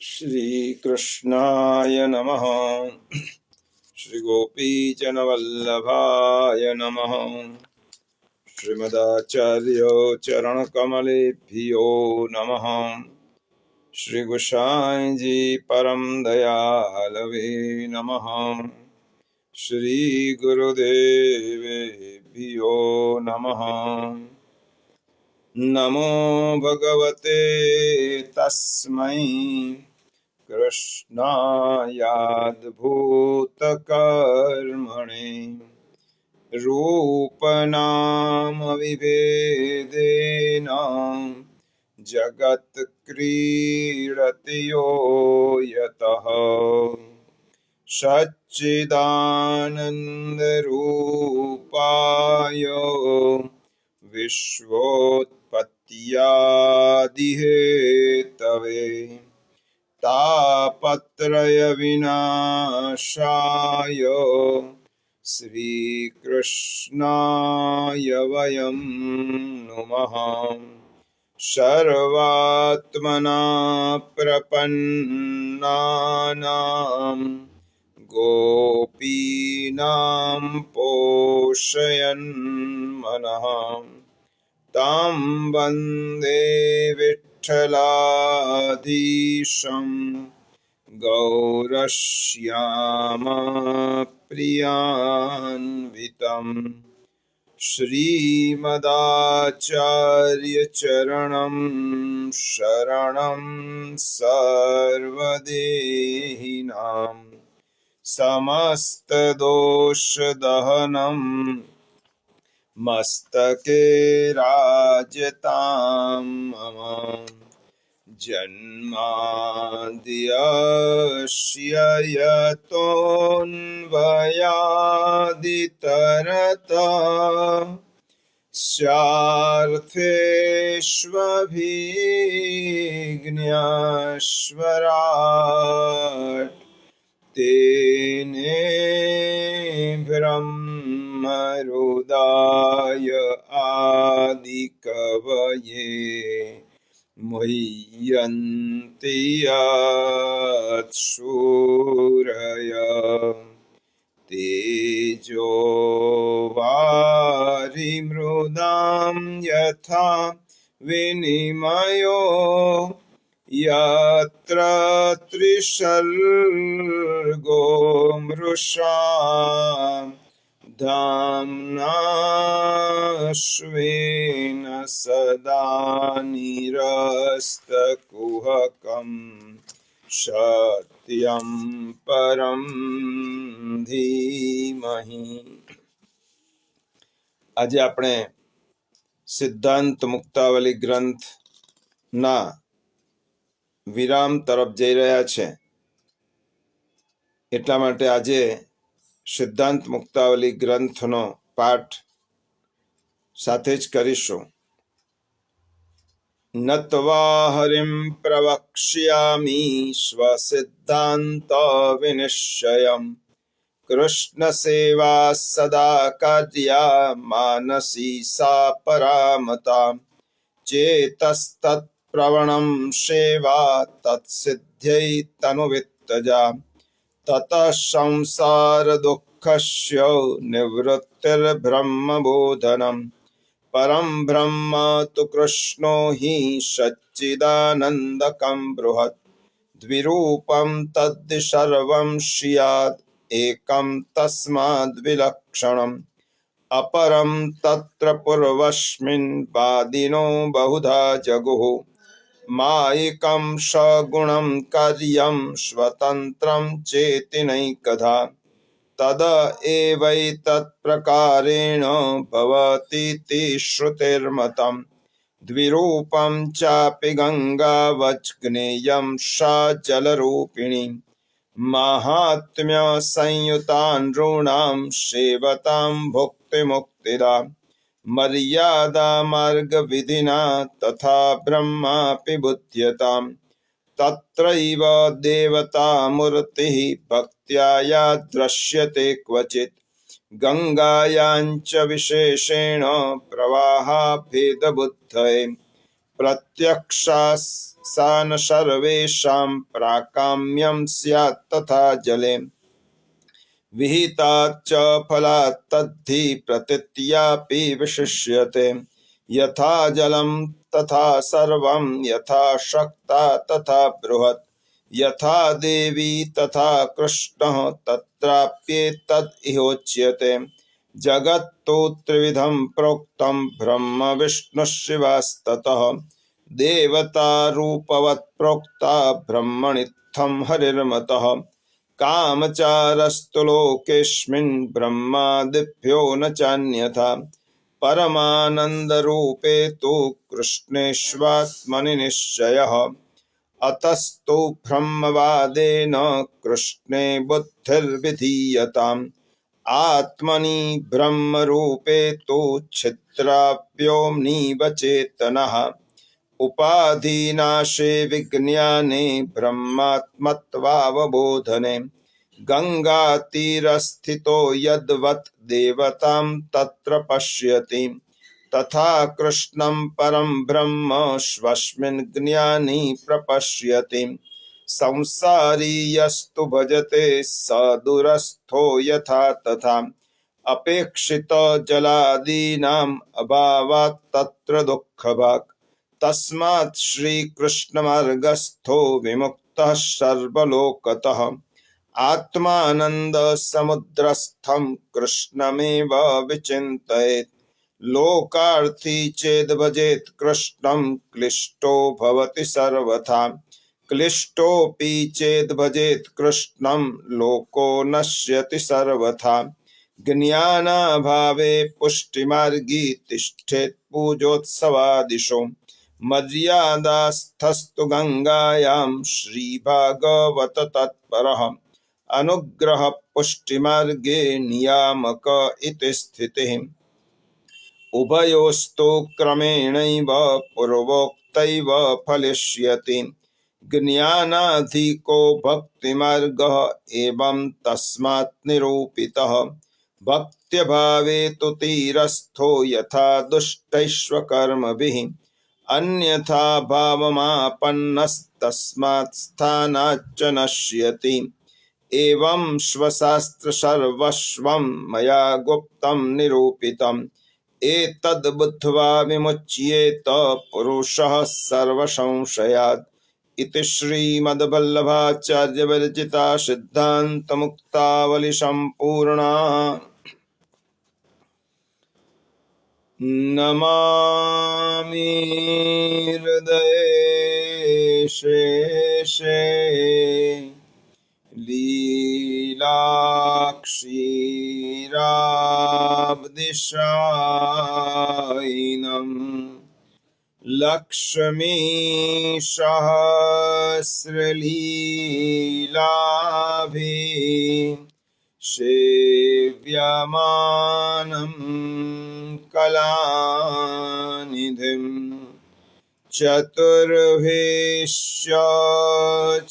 श्रीकृष्णाय नमः। श्रीगोपीजनवल्लभाय नमः। श्रीमदाचार्य चरणकमलेभ्यो नमः। श्रीगोसाईजी परम दयालवे नमः। श्रीगुरुदेवेभ्यो नमः। नमो भगवते तस्मै कृष्णायाद्भूतकर्मणे रूपनामविभेदेन जगत्क्रीडति यो यतः सच्चिदानन्दरूपाय विश्वोत्पत्त्यादिहेतवे तापत्रयविनाशाय श्रीकृष्णाय वयं नुमः। सर्वात्मना प्रपन्नानां गोपीनां पोषयन् मनः तां वन्दे विठ्ठलाधीशं गौरश्यामप्रियान्वितं श्रीमदाचार्यचरणं शरणं सर्वदेहिनां समस्तदोषदहनं मस्तके राजतां मम। जन्माद्यस्य यतोऽन्वयादितरतः स्यार्थेष्वभिज्ञस्वराट् तेने ब्रह्महृदाय आदिकवये मुह्यन्ति यत्सूरयः तेजो वारिमृदां यथा विनिमयो यत्र त्रिसर्गो मृषा धाम्ना स्वेन सदा निरस्तकुहकं सत्यं परं धीमहि। આજે આપણે સિદ્ધાંત મુક્તાવલી ગ્રંથના વિરામ તરફ જઈ રહ્યા છે, એટલા માટે આજે સિદ્ધાંત મુક્તાવલી ગ્રંથનો પાઠ સાથે જ કરીશું. નત્વા હરિમ પ્રવક્ષ્યામિ સ્વસિદ્ધાંત વિનિશ્ચયમ કૃષ્ણ સેવા સદા કાર્યા માનસી સા પરામતા ચેતસ્તત્ પ્રવણમ સેવા તત્સિદ્ધ્यै તનુવિત્તજા તત સંસાર દુઃખસ્ય નિવૃત્તિર્બ્રહ્મબોધનમ પરમ બ્રહ્મ તુ કૃષ્ણો હિ સચ્ચિદાનંદકં બૃહત દ્વિરૂપમ તદ્ સર્વં સ્યાદ એકમ તસ્માદ્ વિલક્ષણમ અપરમ તત્ર પૂર્વસ્મિન વાદિનો બહુધા જગુઃ માયિકં સગુણં કાર્યં સ્વતંત્રં ચેતિ નૈકધા તદ એવૈતત્પ્રકારેણ ભવતીતિ શ્રુતિર્મતम् દ્વિરૂપં ચાપि ગંગાવચ જ્ઞેયં સા જલરૂપિણી માહાત્મ્ય સંયુતા નૃણાં સેવતાં ભુક્તિમુક્તિદા મર્યાદા માર્ગ વિધિના તથા બ્રહ્માપि બુધ્યતામ તત્રૈવ દેવતા મૂર્તિઃ ભક્ત્યા યા દ્રશ્યતે ક્વચિત ગંગાયાં ચ વિશેષેણ પ્રવાહા ભેદબુદ્ધયે प्रत्यक्षासान सर्वेषां प्राकाम्यं स्यात् तथा जले विहिताच्च फलात् तद्धि प्रतीत्यापि विशिष्यते यथा जलं तथा सर्वं यथा शक्ता तथा बृहत् यथा देवी तथा कृष्णः तत्राप्येतद् इहोच्यते जगत्तु त्रिविधं प्रोक्तं ब्रह्म विष्णु शिवास्ततः देवता रूपवत् प्रोक्ता ब्रह्मणित्थं हरिर्मतः कामचारस्तु लोकेऽस्मिन् ब्रह्मादिभ्यो न चान्यथा परमानन्दरूपे तु कृष्णेष्वात्मनि निश्चयः अतस्तु ब्रह्मवादेन कृष्णे बुद्धिर्विधीयताम् आत्मनि ब्रह्मरूपे तु छिद्राव्योम्निवचेतनः उपाधिनाशे विज्ञाने ब्रह्मात्मत्वावबोधने गंगातीरस्थितो यद्वत् देवतां तत्र पश्यति तथा कृष्णं परं ब्रह्म स्वस्मिन् ज्ञानी प्रपश्यति संसारी यस्तु भजते स दूरस्थो यथा तथा अपेक्षित जलादीनाम् अभावात् तत्र दुःखभाक् तस्मात् श्रीकृष्णमार्गस्थो विमुक्तः सर्वलोकतः आत्मानंद समुद्रस्थं कृष्णमेव विचिन्तयेत् लोकार्थी चेद् भजेत् कृष्णं क्लिष्टो भवति सर्वथा क्लिष्टोऽपि चेद् भजेत् कृष्णं लोको नश्यति सर्वथा ज्ञानाभावे पुष्टिमार्गी तिष्ठेत् पूजोत्सवादिषु मर्यादास्थस्तु गंगायां श्रीभागवत तत्परः अनुग्रह पुष्टिमार्गे नियामक इति स्थितिः उभयोस्तु क्रमेणैव पूर्वोक्तैव फलिष्यति ज्ञानाधिको भक्तिमार्गः एवं तस्मात् निरूपितः भक्त्यभावे तु तीरस्थो यथा दुष्टैष्वकर्मभिः अन्यथा भावमापन्नस्तस्मात् स्थानाच्च नश्यति एवं स्वशास्त्र सर्वस्वं मया गुप्तं निरूपितम् एतद् बुद्ध्वा विमुच्येत पुरुषः सर्वसंशयात् इति श्रीमद्वल्लभाचार्य विरचिता सिद्धान्त मुक्तावली संपूर्णा। नमामि हृदये शेषे लीलाक्षीराब्धिशायिनम् लक्ष्मीसहस्रलीलाभिः सेव्यमानं कलानिधिम् चतुर्भीश्च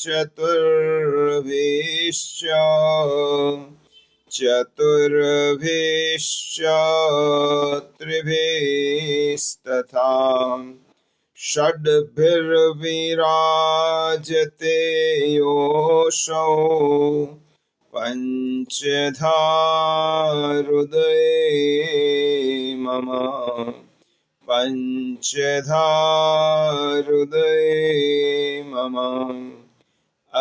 चतुर्भीश्च चतुर्भीश्च त्रिभिस्तथा षड्भिर्विराजते योऽसौ पञ्चधा हृदये मम पञ्चधा हृदये मम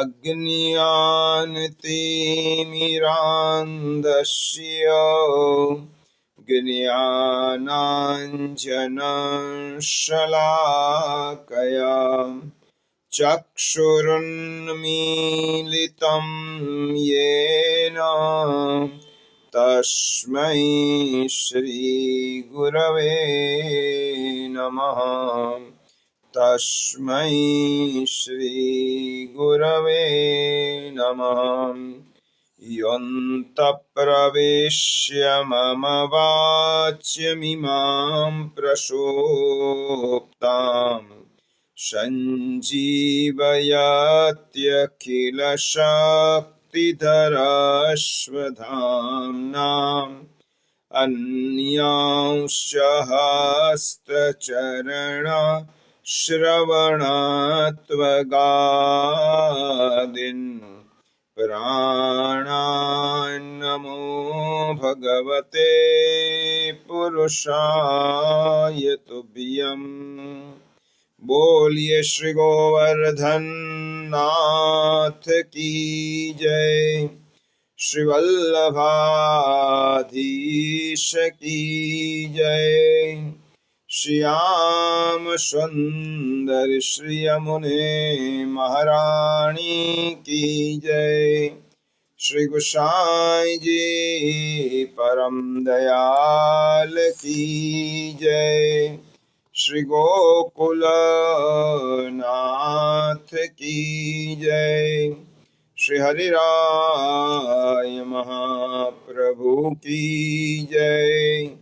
अज्ञानतिमिरान्धस्य ज्ञानाञ्जनशलाकया चक्षुरुन्मीलितं येन तस्मै श्रीगुरवे नमः तस्मै श्रीगुरवे नमः योऽन्तः प्रविश्य मम वाच्यमिमां प्रसुप्ताम् सञ्जीवयत्यखिलशक्तिधरस्वधाम्नाम् अन्यांश्च हस्तचरण श्रवणात्वगादीन् प्राणान्नमो भगवते पुरुषाय तुभ्यम्। बोलिए श्री गोवर्धन नाथ की जय, श्री वल्लभाधीश की जय, श्याम सुंदर श्री यमुने महारानी की जय, श्री गोसाई जी परम दयाल की जय, श्री गोकुलनाथ की जय, श्री हरिराय महाप्रभु की जय,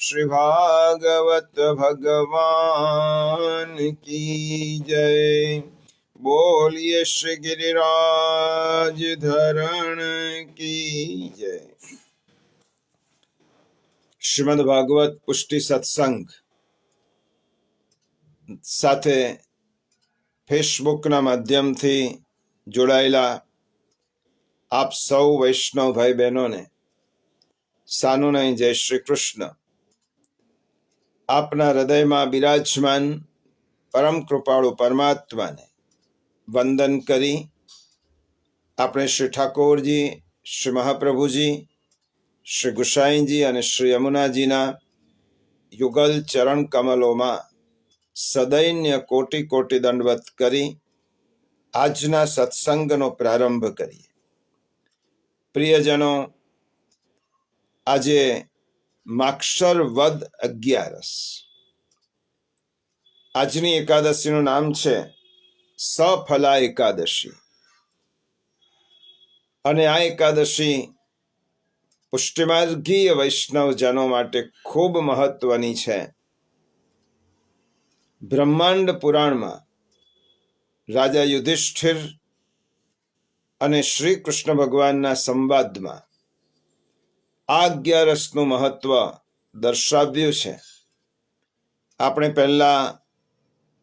श्री भागवत भगवान की जय। बोलिए श्री गिरिराज धरण की जय। શ્રીમદ ભાગવત પુષ્ટિ સત્સંગ સાથે ફેસબુકના માધ્યમથી જોડાયેલા આપ સૌ વૈષ્ણવ ભાઈ બહેનોને સાનુનય જય શ્રી કૃષ્ણ। આપના હૃદયમાં બિરાજમાન પરમ કૃપાળુ પરમાત્માને વંદન કરી આપણે શ્રી ઠાકોરજી, શ્રી મહાપ્રભુજી, શ્રી ગુસાઈજી અને શ્રી યમુનાજીના યુગલ ચરણ કમલોમાં સદૈન્ય કોટી કોટી દંડવત કરી આજના સત્સંગનો પ્રારંભ કરીએ। પ્રિયજનો, આજે માક્ષર વદ 11, આજની એકાદશીનું નામ છે સફલા એકાદશી અને આ એકાદશી પુષ્ટિમાર્ગીય વૈષ્ણવજનો માટે ખૂબ મહત્વની છે। બ્રહ્માંડ પુરાણમાં રાજા યુધિષ્ઠિર અને શ્રી કૃષ્ણ ભગવાનના સંવાદમાં આ 11નું મહત્વ દર્શાવ્યું છે। આપણે પહેલા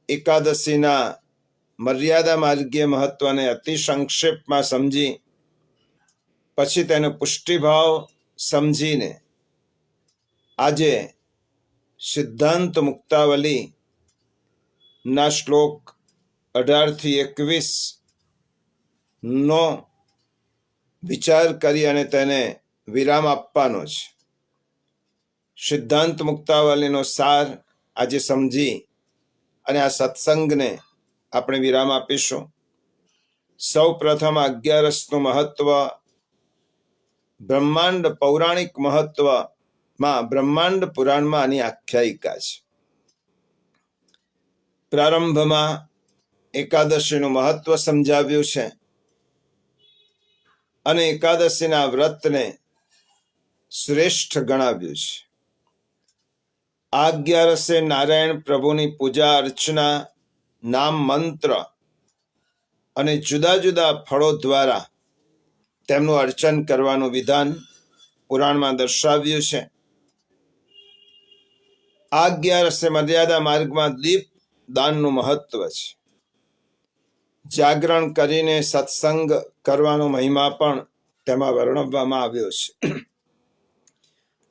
એકાદશીના મર્યાદા માર્ગીય મહત્વને અતિ સંક્ષેપમાં સમજી પછી તેનો પુષ્ટિભાવ સમજીને આજે સિદ્ધાંત મુક્તાવલી ના શ્લોક 18 થી 21 નો વિચાર કરી અને તેને વિરામ આપવાનો છે। સિદ્ધાંત મુક્તાવલીનો સાર આજે સમજી અને આ સત્સંગને આપણે વિરામ આપીશું। સૌ પ્રથમ 11નું મહત્વ બ્રહ્માંડ પૌરાણિક મહત્વમાં બ્રહ્માંડ પુરાણમાં આની આખ્યાયિકા છે। પ્રારંભમાં એકાદશીનું મહત્વ સમજાવ્યું છે અને એકાદશીના વ્રતને શ્રેષ્ઠ ગણાવ્યું છે। આ 11સે નારાયણ પ્રભુની પૂજા અર્ચના, નામ મંત્ર અને જુદા જુદા ફળો દ્વારા તેમનું અર્ચન કરવાનું વિધાન પુરાણમાં દર્શાવ્યું છે। આ 11સે મર્યાદા માર્ગમાં દીપ દાનનું મહત્વ છે। જાગરણ કરીને સત્સંગ કરવાનો મહિમા પણ તેમાં વર્ણવવામાં આવ્યો છે।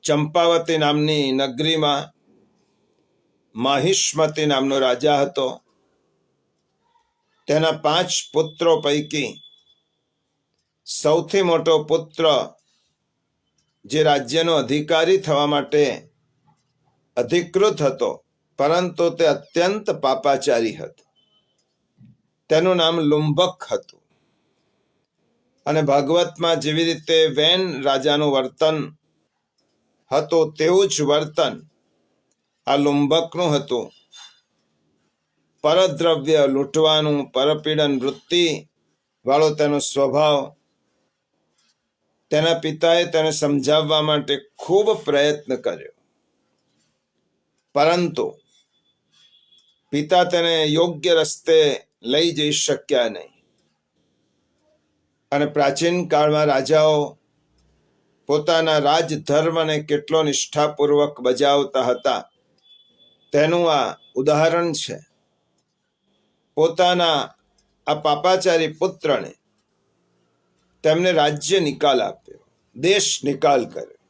ચંપાવતી નામની નગરીમાં માહિષ્મતી નામનો રાજા હતો। તેના 5 પુત્રો પૈકી સૌથી મોટો પુત્ર જે રાજ્યનો અધિકારી થવા માટે અધિકૃત હતો, પરંતુ તે અત્યંત પાપાચારી હતો। તેનું નામ લુંબક હતું અને ભાગવતમાં જેવી રીતે વેન રાજાનું વર્તન હતું તેવું જ વર્તન આ લુંબકનું હતું। પરદ્રવ્ય લૂંટવાનું, પરપીડન વૃત્તિ વાળો તેનો સ્વભાવ। તેના પિતાએ તેને સમજાવવા માટે ખૂબ પ્રયત્ન કર્યો, પરંતુ પિતા તેને યોગ્ય રસ્તે લઈ જઈ શક્યા નહીં। અને પ્રાચીન કાળમાં રાજાઓ પોતાના રાજધર્મને કેટલો નિષ્ઠાપૂર્વક બજાવતા હતા તેનું આ ઉદાહરણ છે। પોતાના આ પાપાચારી પુત્રને તેમને રાજ્ય નિકાલ આપ્યો, દેશ નિકાલ કર્યો.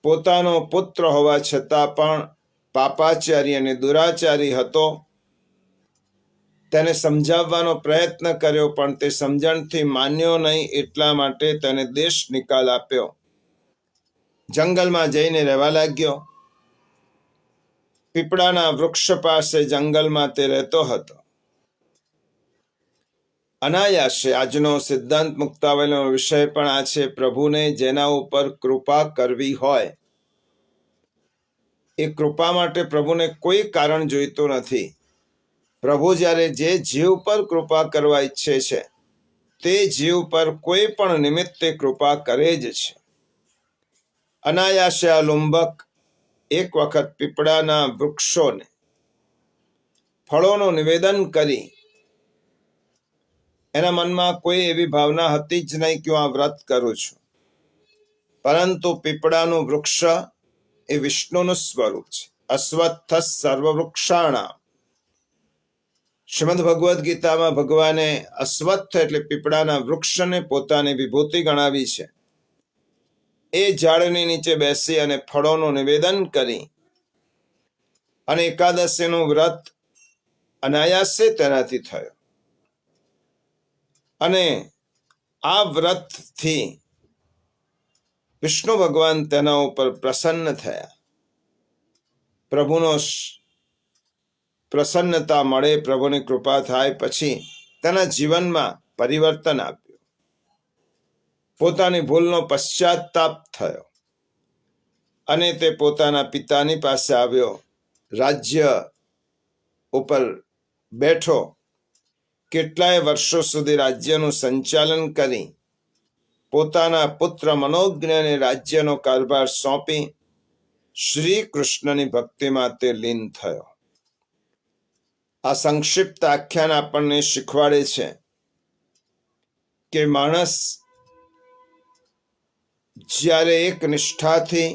પોતાનો પુત્ર હોવા છતાં પણ પાપાચારી અને દુરાચારી હતો. તેને સમજાવવાનો પ્રયત્ન કર્યો, પણ તે સમજણથી માન્યો નહીં. એટલા માટે તેને દેશ નિકાલ આપ્યો. જંગલમાં જઈને રહેવા લાગ્યો. પીપળાના વૃક્ષ પાસે જંગલમાં તે રહેતો હતો. અનાયાસે આજનો સિદ્ધાંત મુક્તાવલીનો વિષય પણ આ છે. પ્રભુને જેના ઉપર કૃપા કરવી હોય, એ કૃપા માટે પ્રભુને કોઈ કારણ જોઈતું નથી. પ્રભુ જ્યારે જે જીવ પર કૃપા કરવા ઈચ્છે છે, તે જીવ પર કોઈ પણ નિમિત્તે કૃપા કરે જ છે. અનાયાસે આ લુંબક એક વખત પીપળાના વૃક્ષોને ફળોનું નિવેદન કરી, એના મનમાં કોઈ એવી ભાવના હતી જ નહીં કે હું આ વ્રત કરું છું. પરંતુ પીપળાનું વૃક્ષ એ વિષ્ણુનું સ્વરૂપ છે. અશ્વત્થ સર્વવૃક્ષાણામ. શ્રીમદ ભગવદ્ ગીતામાં ભગવાને અશ્વત્થ એટલે પીપળાના વૃક્ષને પોતાની વિભૂતિ ગણાવી છે. એ ઝાડની નીચે બેસી અને ફળોનું નિવેદન કરી અને એકાદશીનું વ્રત અનાયાસે તેનાથી થયો. અને આ વ્રતથી વિષ્ણુ ભગવાન તેના ઉપર પ્રસન્ન થયા. પ્રભુનો પ્રસન્નતા મળે, પ્રભુની કૃપા થાય, પછી તેના જીવનમાં પરિવર્તન આપ્યું. પોતાની ભૂલનો પશ્ચાતાપ થયો અને તે પોતાના પિતાની પાસે આવ્યો. રાજ્ય ઉપર બેઠો. કેટલાય વર્ષો સુધી રાજ્યનું સંચાલન કરી પોતાના પુત્ર મનોજ્ઞને રાજ્યનો કારભાર સોંપી શ્રી કૃષ્ણની ભક્તિમાં તે લીન થયો. આ સંક્ષિપ્ત આખ્યાન આપણને શીખવાડે છે કે માણસ જ્યારે એક નિષ્ઠાથી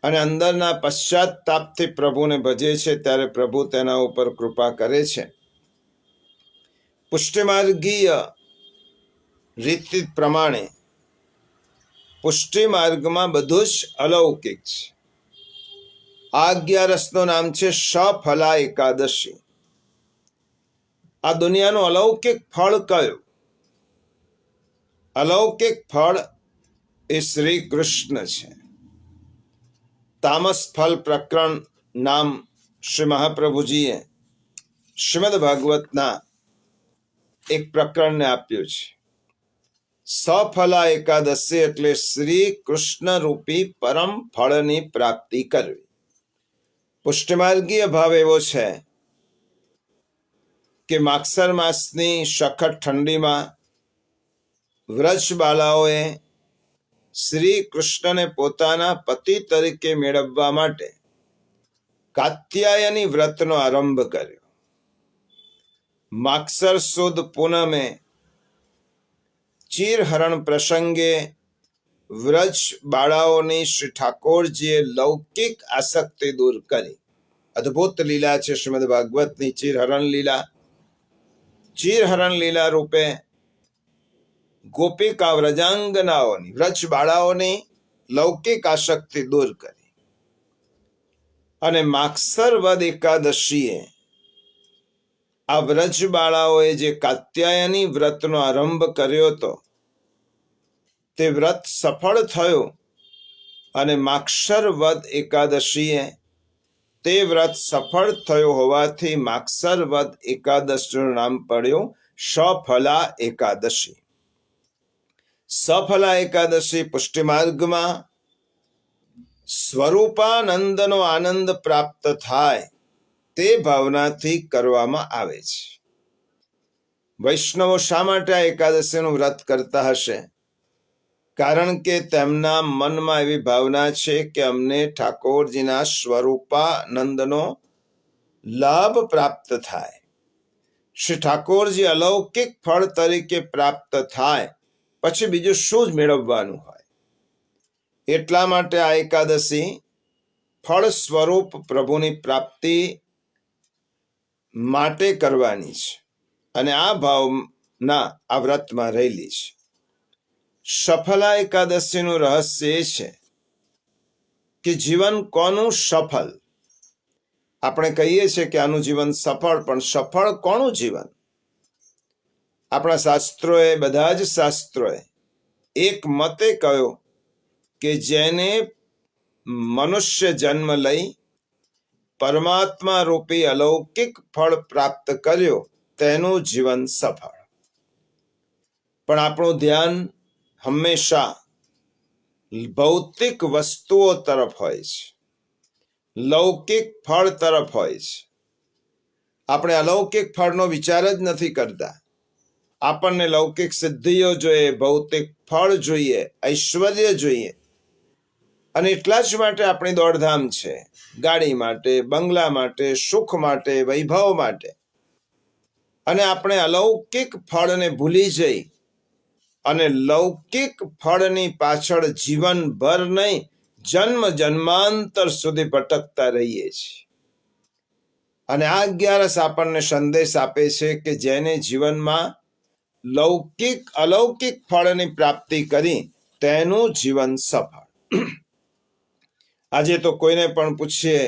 અને અંદરના પશ્ચાતાપથી પ્રભુને ભજે છે, ત્યારે પ્રભુ તેના ઉપર કૃપા કરે છે. પુષ્ટિમાર્ગીય રીતિ પ્રમાણે પુષ્ટિ માર્ગમાં બધું જ અલૌકિક છે. આ 11નું નામ છે સફલા એકાદશી. આ દુનિયાનું અલૌકિક ફળ કયું? અલૌકિક ફળ એ શ્રી કૃષ્ણ છે. તામસ ફલ પ્રકરણ નામ શ્રી મહાપ્રભુજીએ શ્રીમદ ભાગવતના એક પ્રકરણને આપ્યું છે. સફલા એકાદશી એટલે શ્રી કૃષ્ણ રૂપી પરમ ફળની પ્રાપ્તિ કરવી. પુષ્ટિમાર્ગીય ભાવ એવો છે કે માગસર માસની સખત ઠંડીમાં વ્રજ બાલાઓએ શ્રી કૃષ્ણને પોતાના પતિ તરીકે મેળવવા માટે કાત્યાયની વ્રતનો આરંભ કર્યો. માગસર સુદ પૂનમે ચીરહરણ પ્રસંગે વ્રજ બાળાઓની શ્રી ઠાકોરજીએ લૌકિક આસક્તિ દૂર કરી. અદ્ભુત લીલા છે શ્રીમદ ભાગવતની ચીરહરણ લીલા. ચીરહરણ લીલા રૂપે ગોપિકા વ્રજાંગનાઓની, વ્રજ બાળાઓની લૌકિક આસક્તિ દૂર કરી. અને માગસર વદ એકાદશીએ આ વ્રજ બાળાઓએ જે કાત્યાયની વ્રતનો આરંભ કર્યો હતો, તે વ્રત સફળ થયું. અને માગસર વદ એકાદશીએ તે વ્રત સફળ થયું હોવાથી માગસર વદ એકાદશીનું નામ પડ્યું સફલા એકાદશી. સફલા એકાદશી પુષ્ટિમાર્ગમાં સ્વરૂપાનંદનો આનંદ પ્રાપ્ત થાય તે ભાવનાથી કરવામાં આવે છે. વૈષ્ણવો શા માટે આ એકાદશીનું વ્રત કરતા હશે? કારણ કે તેમના મનમાં એવી ભાવના છે કે અમને ઠાકોરજીના સ્વરૂપાનંદનો લાભ પ્રાપ્ત થાય. શ્રી ઠાકોરજી અલૌકિક ફળ તરીકે પ્રાપ્ત થાય પછી બીજું શું જ મેળવવાનું હોય. એટલા માટે આ એકાદશી ફળ સ્વરૂપ પ્રભુની પ્રાપ્તિ માટે કરવાની છે અને આ ભાવના આ વ્રતમાં રહેલી છે. સફલા એકાદશીનું રહસ્ય એ છે કે જીવન કોનું સફળ? આપણે કહીએ છીએ કે આનું જીવન સફળ, પણ સફળ કોનું જીવન? આપણા શાસ્ત્રોએ, બધા જ શાસ્ત્રોએ એક મતે કહ્યું કે જેને મનુષ્ય જન્મ લઈ પરમાત્મા રૂપી અલૌકિક ફળ પ્રાપ્ત કર્યો તેનું જીવન સફળ. પણ આપણું ધ્યાન હંમેશા ભૌતિક વસ્તુઓ તરફ હોય છે, લૌકિક ફળ તરફ હોય છે. આપણે અલૌકિક ફળનો વિચાર જ નથી કરતા. આપણને લૌકિક સિદ્ધિઓ જોઈએ, ભૌતિક ફળ જોઈએ, ઐશ્વર્ય જોઈએ, અને એટલા જ માટે આપણી દોડધામ છે, ગાડી માટે, બંગલા માટે, સુખ માટે, વૈભવ માટે. અને આપણે અલૌકિક ફળને ભૂલી જઈ અને લૌકિક ફળની પાછળ જીવનભર નહીં, જન્મ જન્માંતર સુધી ભટકતા રહીએ છીએ. અને આ 11 આપણને સંદેશ આપે છે કે જેને જીવનમાં લૌકિક અલૌકિક ફળની પ્રાપ્તિ કરી તેનું જીવન સફળ. આજે તો કોઈને પણ પૂછીએ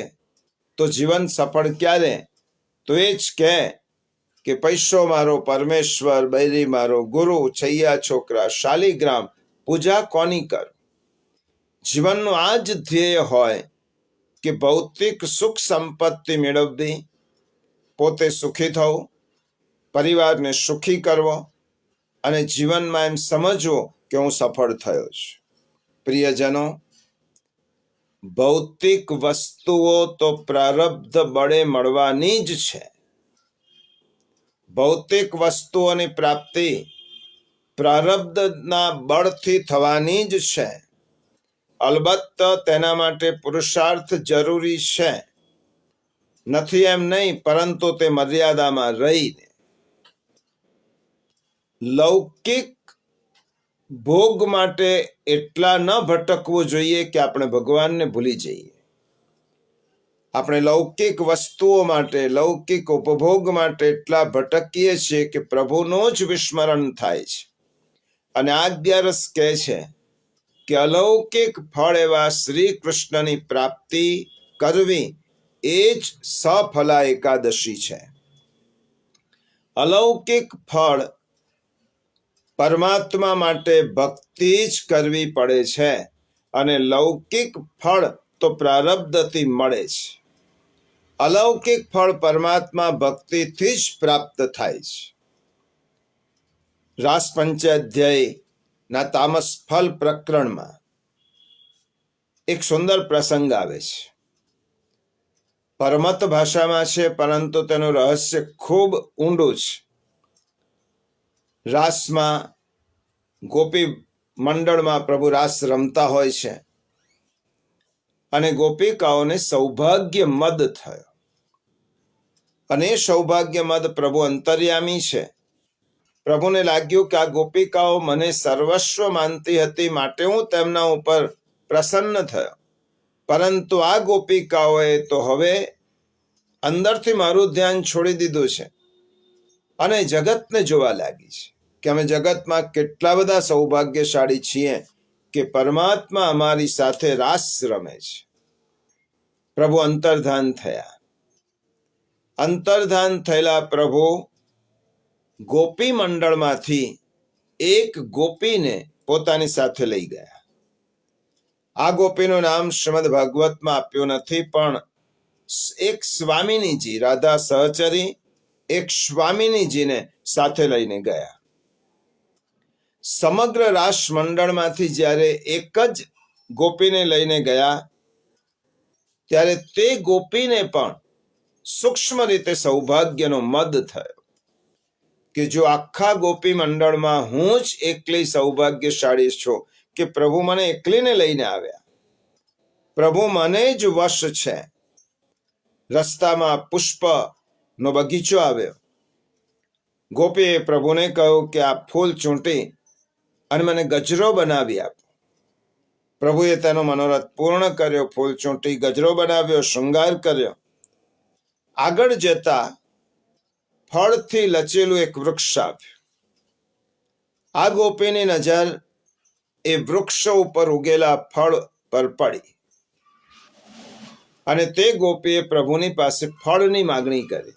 તો જીવન સફળ ક્યારે? તો એ જ કહે કે પૈસો મારો પરમેશ્વર, બૈરી મારો ગુરુ, છૈયા છોકરા, શાલિગ્રામ, પૂજા કોની કર? જીવનનું આ જ ધ્યેય હોય કે ભૌતિક સુખ સંપત્તિ મેળવવી, પોતે સુખી થવું, પરિવારને સુખી કરવો અને જીવનમાં એમ સમજવો કે હું સફળ થયો છું. પ્રિયજનો, ભૌતિક વસ્તુઓ તો પ્રારબ્ધ બળે મળવાની જ છે. ભૌતિક વસ્તુઓની પ્રાપ્તિ પ્રારબ્ધના બળથી થવાની જ છે. અલબત્ત તેના માટે પુરુષાર્થ જરૂરી છે, નથી એમ નહીં, પરંતુ તે મર્યાદામાં રહીને. લૌકિક ભોગ માટે એટલા ન ભટકવું જોઈએ કે આપણે ભગવાનને ભૂલી જઈએ. આપણે લૌકિક વસ્તુઓ માટે, લૌકિક ઉપભોગ માટે એટલા ભટકીએ છીએ કે પ્રભુનું જ વિસ્મરણ થાય છે. અને આ 11 કહે છે કે અલૌકિક ફળ એવા શ્રી કૃષ્ણની પ્રાપ્તિ કરવી એ જ સફલા એકાદશી છે. અલૌકિક ફળ પરમાત્મા માટે ભક્તિ જ કરવી પડે છે અને લૌકિક ફળ તો પ્રારબ્ધથી મળે છે. અલૌકિક ફળ પરમાત્મા ભક્તિથી જ પ્રાપ્ત થાય છે. રાસ પંચાધ્યાયના તામસ ફલ પ્રકરણમાં એક સુંદર પ્રસંગ આવે છે. પરમત ભાષામાં છે, પરંતુ તેનું રહસ્ય ખૂબ ઊંડું છે. રાસમાં ગોપી મંડળમાં પ્રભુ રાસ રમતા હોય છે અને ગોપિકાઓને સૌભાગ્ય મદ થયો. અને એ સૌભાગ્ય મદ પ્રભુ અંતર્યામી છે. પ્રભુને લાગ્યું કે આ ગોપિકાઓ મને સર્વસ્વ માનતી હતી, માટે હું તેમના ઉપર પ્રસન્ન થયો. પરંતુ આ ગોપિકાઓએ તો હવે અંદરથી મારું ધ્યાન છોડી દીધું છે અને જગતને જોવા લાગી છે કે અમે જગતમાં કેટલા બધા સૌભાગ્યશાળી છીએ કે પરમાત્મા અમારી સાથે રાસ રમે છે. પ્રભુ અંતર્ધાન થયા. અંતર્ધાન થયેલા પ્રભુ ગોપી મંડળમાંથી એક ગોપીને પોતાની સાથે લઈ ગયા. આ ગોપીનું નામ શ્રીમદ ભાગવતમાં આપ્યું નથી, પણ એક સ્વામિનીજી, રાધા સહચરી એક સ્વામિનીજીને સાથે લઈને ગયા. સમગ્ર રાસ મંડળમાંથી જ્યારે એક જ ગોપીને લઈને ગયા ત્યારે તે ગોપીને પણ સૂક્ષ્મ રીતે સૌભાગ્યનો મદ થયો કે જો આખા ગોપી મંડળમાં હું જ એકલી સૌભાગ્યશાળી છું કે પ્રભુ મને એકલીને લઈને આવ્યા. પ્રભુ મને જ વશ છે. રસ્તામાં પુષ્પનો બગીચો આવ્યો. ગોપીએ પ્રભુને કહ્યું કે આ ફૂલ ચૂંટી અને મને ગજરો બનાવી આપો. પ્રભુએ તેનો મનોરથ પૂર્ણ કર્યો. ફૂલ ચૂંટી, ગજરો બનાવ્યો, શૃંગાર કર્યો. આગળ જતા ફળથી લચેલું એક વૃક્ષ આવ્યું. આ ગોપીની નજર એ વૃક્ષ ઉપર ઉગેલા ફળ પર પડી અને તે ગોપીએ પ્રભુની પાસે ફળની માગણી કરી.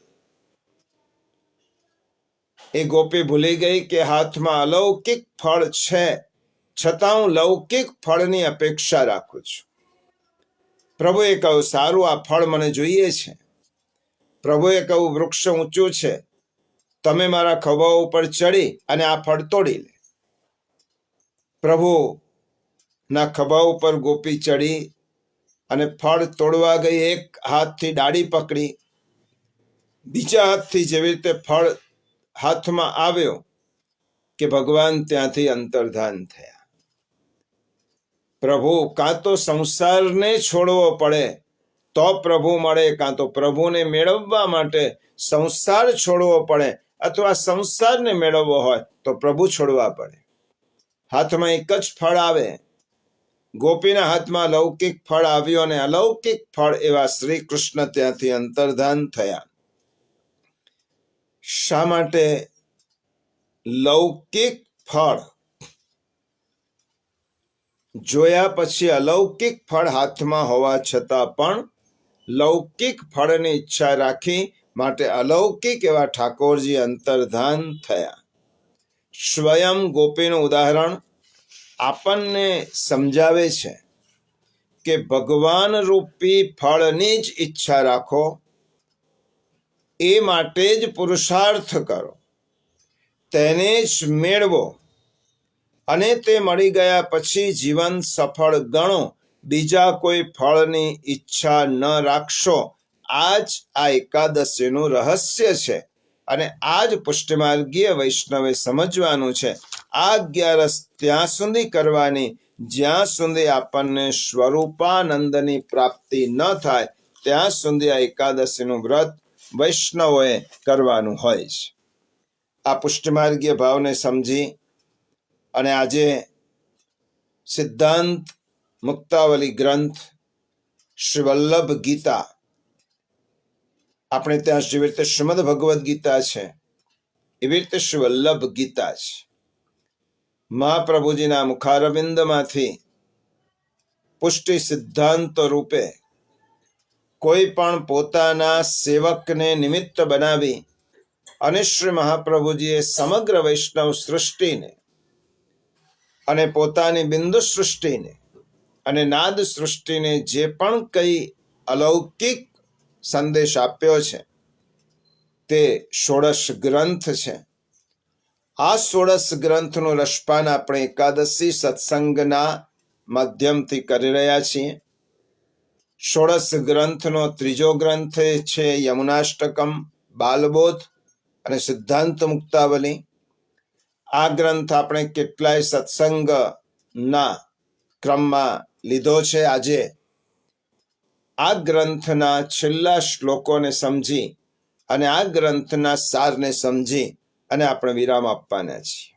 એ ગોપી ભૂલી ગઈ કે હાથમાં અલૌકિક ફળ છે, છતાં હું લૌકિક ફળની અપેક્ષા રાખું છું. પ્રભુએ કહ્યું, સારું, આ ફળ મને જોઈએ છે. પ્રભુએ કહ્યું, વૃક્ષ ઊંચું છે, તમે મારા ખભા ઉપર ચડી અને આ ફળ તોડી લે. પ્રભુના ખભા ઉપર ગોપી ચડી અને ફળ તોડવા ગઈ. એક હાથથી ડાળી પકડી, બીજા હાથથી જેવી રીતે ફળ હાથમાં આવ્યો કે ભગવાન ત્યાંથી અંતર્ધાન થયા. પ્રભુ કાં તો સંસારને છોડવો પડે તો પ્રભુ મળે, કાં તો પ્રભુને મેળવવા માટે સંસાર છોડવો પડે, અથવા સંસારને મેળવવો હોય તો પ્રભુ છોડવા પડે. હાથમાં એક જ ફળ આવે. ગોપીના હાથમાં લૌકિક ફળ આવ્યું અને અલૌકિક ફળ એવા શ્રી કૃષ્ણ ત્યાંથી અંતર્ધાન થયા. શા માટે? લૌકિક ફળ જોયા પછી અલૌકિક ફળ હાથમાં હોવા છતાં પણ લૌકિક ફળની ઈચ્છા રાખી માટે અલૌકિક એવા ઠાકોરજી અંતર્ધાન થયા. સ્વયં ગોપીનું ઉદાહરણ આપણને સમજાવે છે કે ભગવાન રૂપી ફળની જ ઈચ્છા રાખો, એ માટે જ પુરુષાર્થ કરો, તેને જ મેળવો અને તે મળી ગયા પછી જીવન સફળ ગણો. બીજા કોઈ ફળની ઈચ્છા ન રાખશો. આ જ આ એકાદશીનું રહસ્ય છે અને આ જ પુષ્ટિમાર્ગીય વૈષ્ણવે સમજવાનું છે. આ 11 ત્યાં સુધી કરવાની જ્યાં સુધી આપણને સ્વરૂપાનંદની પ્રાપ્તિ ન થાય, ત્યાં સુધી આ એકાદશીનું વ્રત વૈષ્ણવોએ કરવાનું હોય છે. આ પુષ્ટિમાર્ગીય ભાવને સમજી અને આજે સિદ્ધાંત મુક્તાવલી ગ્રંથ શ્રી વલ્લભ ગીતા, આપણે ત્યાં જેવી રીતે શ્રીમદ ભગવદ્ ગીતા છે એવી રીતે શ્રી વલ્લભ ગીતા છે. મહાપ્રભુજીના મુખારવિંદમાંથી પુષ્ટિ સિદ્ધાંત રૂપે કોઈ પણ પોતાના સેવકને નિમિત્ત બનાવી અને શ્રી મહાપ્રભુજીએ સમગ્ર વૈષ્ણવ સૃષ્ટિને અને પોતાની બિંદુ સૃષ્ટિને અને નાદ સૃષ્ટિને જે પણ કંઈ અલૌકિક સંદેશ આપ્યો છે તે 16 ગ્રંથ છે. આ 16 ગ્રંથનું રસપાન આપણે એકાદશી સત્સંગના માધ્યમથી કરી રહ્યા છીએ. 16 ગ્રંથનો ત્રીજો ગ્રંથ છે યમુનાષ્ટકમ, બાલબોધ અને સિદ્ધાંત મુક્તાવલી. આ ગ્રંથ આપણે કેટલાય સત્સંગના ક્રમમાં લીધો છે. આજે આ ગ્રંથના છેલ્લા શ્લોકોને સમજી અને આ ગ્રંથના સારને સમજી અને આપણે વિરામ આપવાના છીએ.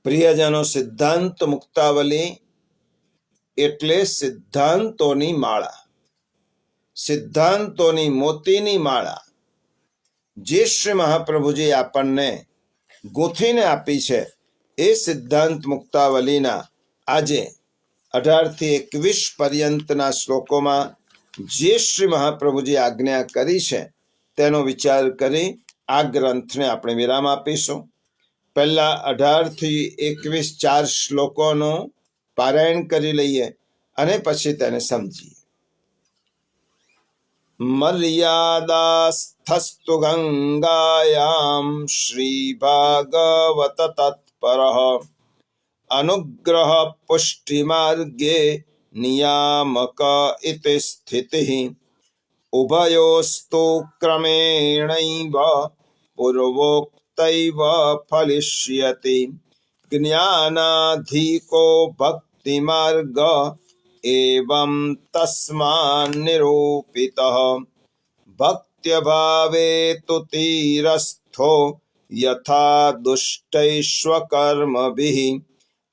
પ્રિયજનો, સિદ્ધાંત મુક્તાવલી એટલે સિદ્ધાંતોની માળા, સિદ્ધાંતોની મોતીની માળા જે શ્રી મહાપ્રભુજી આપણને ગૂંથીને આપી છે. એ સિદ્ધાંત મુક્તાવલીના આજે 18 થી 21 પર્યંતના શ્લોકોમાં જે શ્રી મહાપ્રભુજી આજ્ઞા કરી છે તેનો વિચાર કરી આ ગ્રંથને આપણે વિરામ આપીશું. પહેલા 18 થી 21 4 શ્લોકોનું પારાયણ કરી લઈએ અને પછી તેને સમજીએ. મર્યાદાસ્થસ્તુ ગંગાયામ શ્રી ભાગવત તત્પરઃ અનુગ્રહ પુષ્ટિમાર્ગે નિયામક ઇતિ સ્થિતિઃ ઉભયોસ્તુ ક્રમેણૈવ પૂર્વોક્તૈવ ફલિષ્યતિ જ્ઞાનાધિકો ભક્તિમાર્ગ એવં તસ્માન્ નિરૂપિતઃ ભક્ત્યભાવે તુ તીરસ્થો યથા દુષ્ટૈષ્વકર્મભિઃ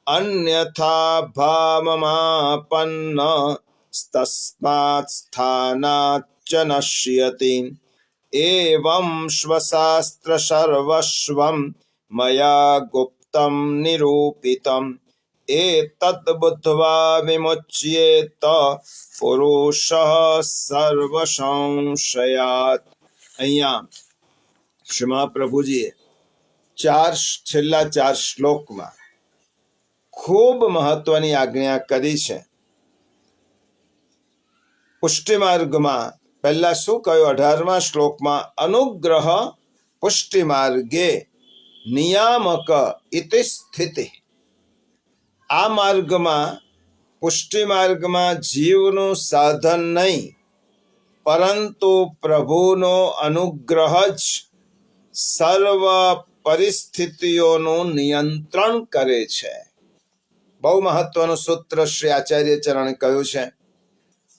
અન્યથા ભાવમાપન્ન તસ્માत् સ્થાનાચ્ચ નશ્યતિ एवं स्वशास्त्र सर्वस्वं मया गुप्तं निरूपितम् एतद् बुद्ध्वा विमुच्येत પુરુષઃ સર્વસંશયાત. અહીંયા શ્રી મહાપ્રભુજીએ છેલ્લા 4 શ્લોકમાં ખૂબ મહત્વની આજ્ઞા કરી છે. પુષ્ટિ માર્ગમાં પહેલા શું કહ્યું? 18મા શ્લોકમાં અનુગ્રહ પુષ્ટિ માર્ગે નિયામક ઇતિ સ્થિતિ. આ માર્ગમાં, પુષ્ટિ માર્ગમાં જીવનું સાધન નહીં, પરંતુ પ્રભુનો અનુગ્રહ જ સર્વ પરિસ્થિતિઓનું નિયંત્રણ કરે છે. બહુ મહત્વનું સૂત્ર શ્રી આચાર્ય ચરણે કહ્યું છે.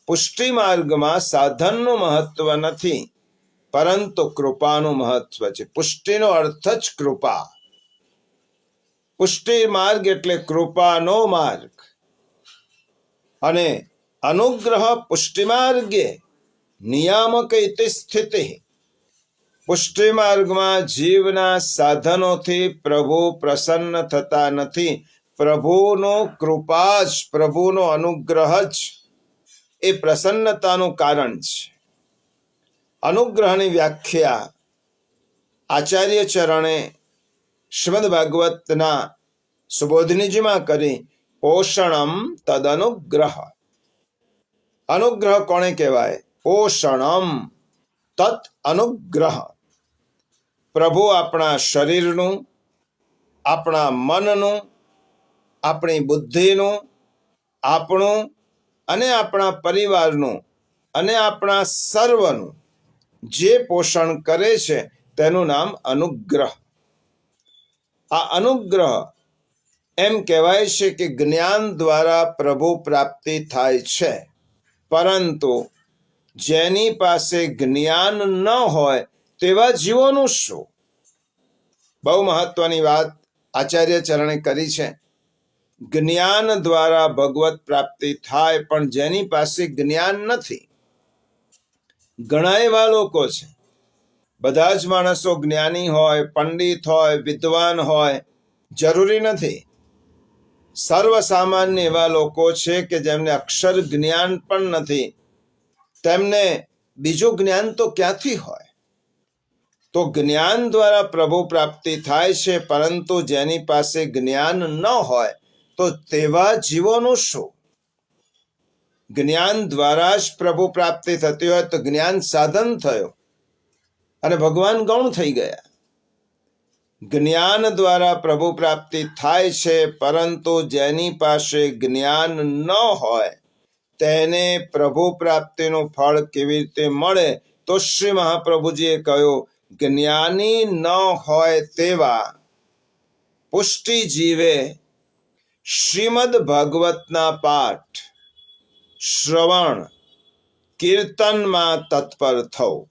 પુષ્ટિ માર્ગમાં સાધનનું મહત્વ નથી, પરંતુ કૃપાનું મહત્વ છે. પુષ્ટિનો અર્થ જ કૃપા. પુષ્ટિ માર્ગ એટલે કૃપાનો માર્ગ. અને અનુગ્રહ પુષ્ટિ માર્ગે નિયામક ઇતિ સ્થિતિ. પુષ્ટિ માર્ગમાં જીવના સાધનોથી પ્રભુ પ્રસન્ન થતા નથી. પ્રભુનો કૃપા જ, પ્રભુનો અનુગ્રહ જ એ પ્રસન્નતાનું કારણ છે. અનુગ્રહની વ્યાખ્યા આચાર્ય ચરણે શ્રીમદ ભાગવતના સુબોધિનીજીમાં કરી. પોષણમ તદનુગ્રહ. અનુગ્રહ કોને કહેવાય? પોષણમ તત અનુગ્રહ. પ્રભુ આપણા શરીરનું, આપણા મનનું, આપણી બુદ્ધિનું, આપણું અને આપણા પરિવારનું અને આપણા સર્વનું જે પોષણ કરે છે તેનું નામ અનુગ્રહ. આ અનુગ્રહ એમ કહેવાય છે કે જ્ઞાન દ્વારા પ્રભુ પ્રાપ્તિ થાય છે, પરંતુ જેની પાસે જ્ઞાન ન હોય તેવા જીવોનું શું? બહુ મહત્વની વાત આચાર્ય ચરણે કરી છે. જ્ઞાન દ્વારા ભગવત પ્રાપ્તિ થાય, પણ જેની પાસે જ્ઞાન નથી. ઘણા એવા લોકો છે, બધા જ માણસો જ્ઞાની હોય, પંડિત હોય, વિદ્વાન હોય, જરૂરી નથી. સર્વસામાન્ય એવા લોકો છે કે જેમને અક્ષર જ્ઞાન પણ નથી. તેમને બીજું જ્ઞાન તો ક્યાંથી હોય? તો જ્ઞાન દ્વારા પ્રભુ પ્રાપ્તિ થાય છે, પરંતુ જેની પાસે જ્ઞાન ન હોય તો તેવા જીવોનું શું? જ્ઞાન દ્વારા જ પ્રભુ પ્રાપ્તિ થતી હોય તો જ્ઞાન સાધન થયું અને ભગવાન ગૌણ થઈ ગયા. જ્ઞાન દ્વારા પ્રભુ પ્રાપ્તિ થાય છે, પરંતુ જેની પાસે જ્ઞાન ન હોય તેને પ્રભુ પ્રાપ્તિનું ફળ કેવી રીતે મળે? તો શ્રી મહાપ્રભુજીએ કહ્યું, જ્ઞાની ન હોય તેવા પુષ્ટિ જીવે શ્રીમદ ભાગવતના પાઠ, શ્રવણ, કીર્તનમાં તત્પર થવું.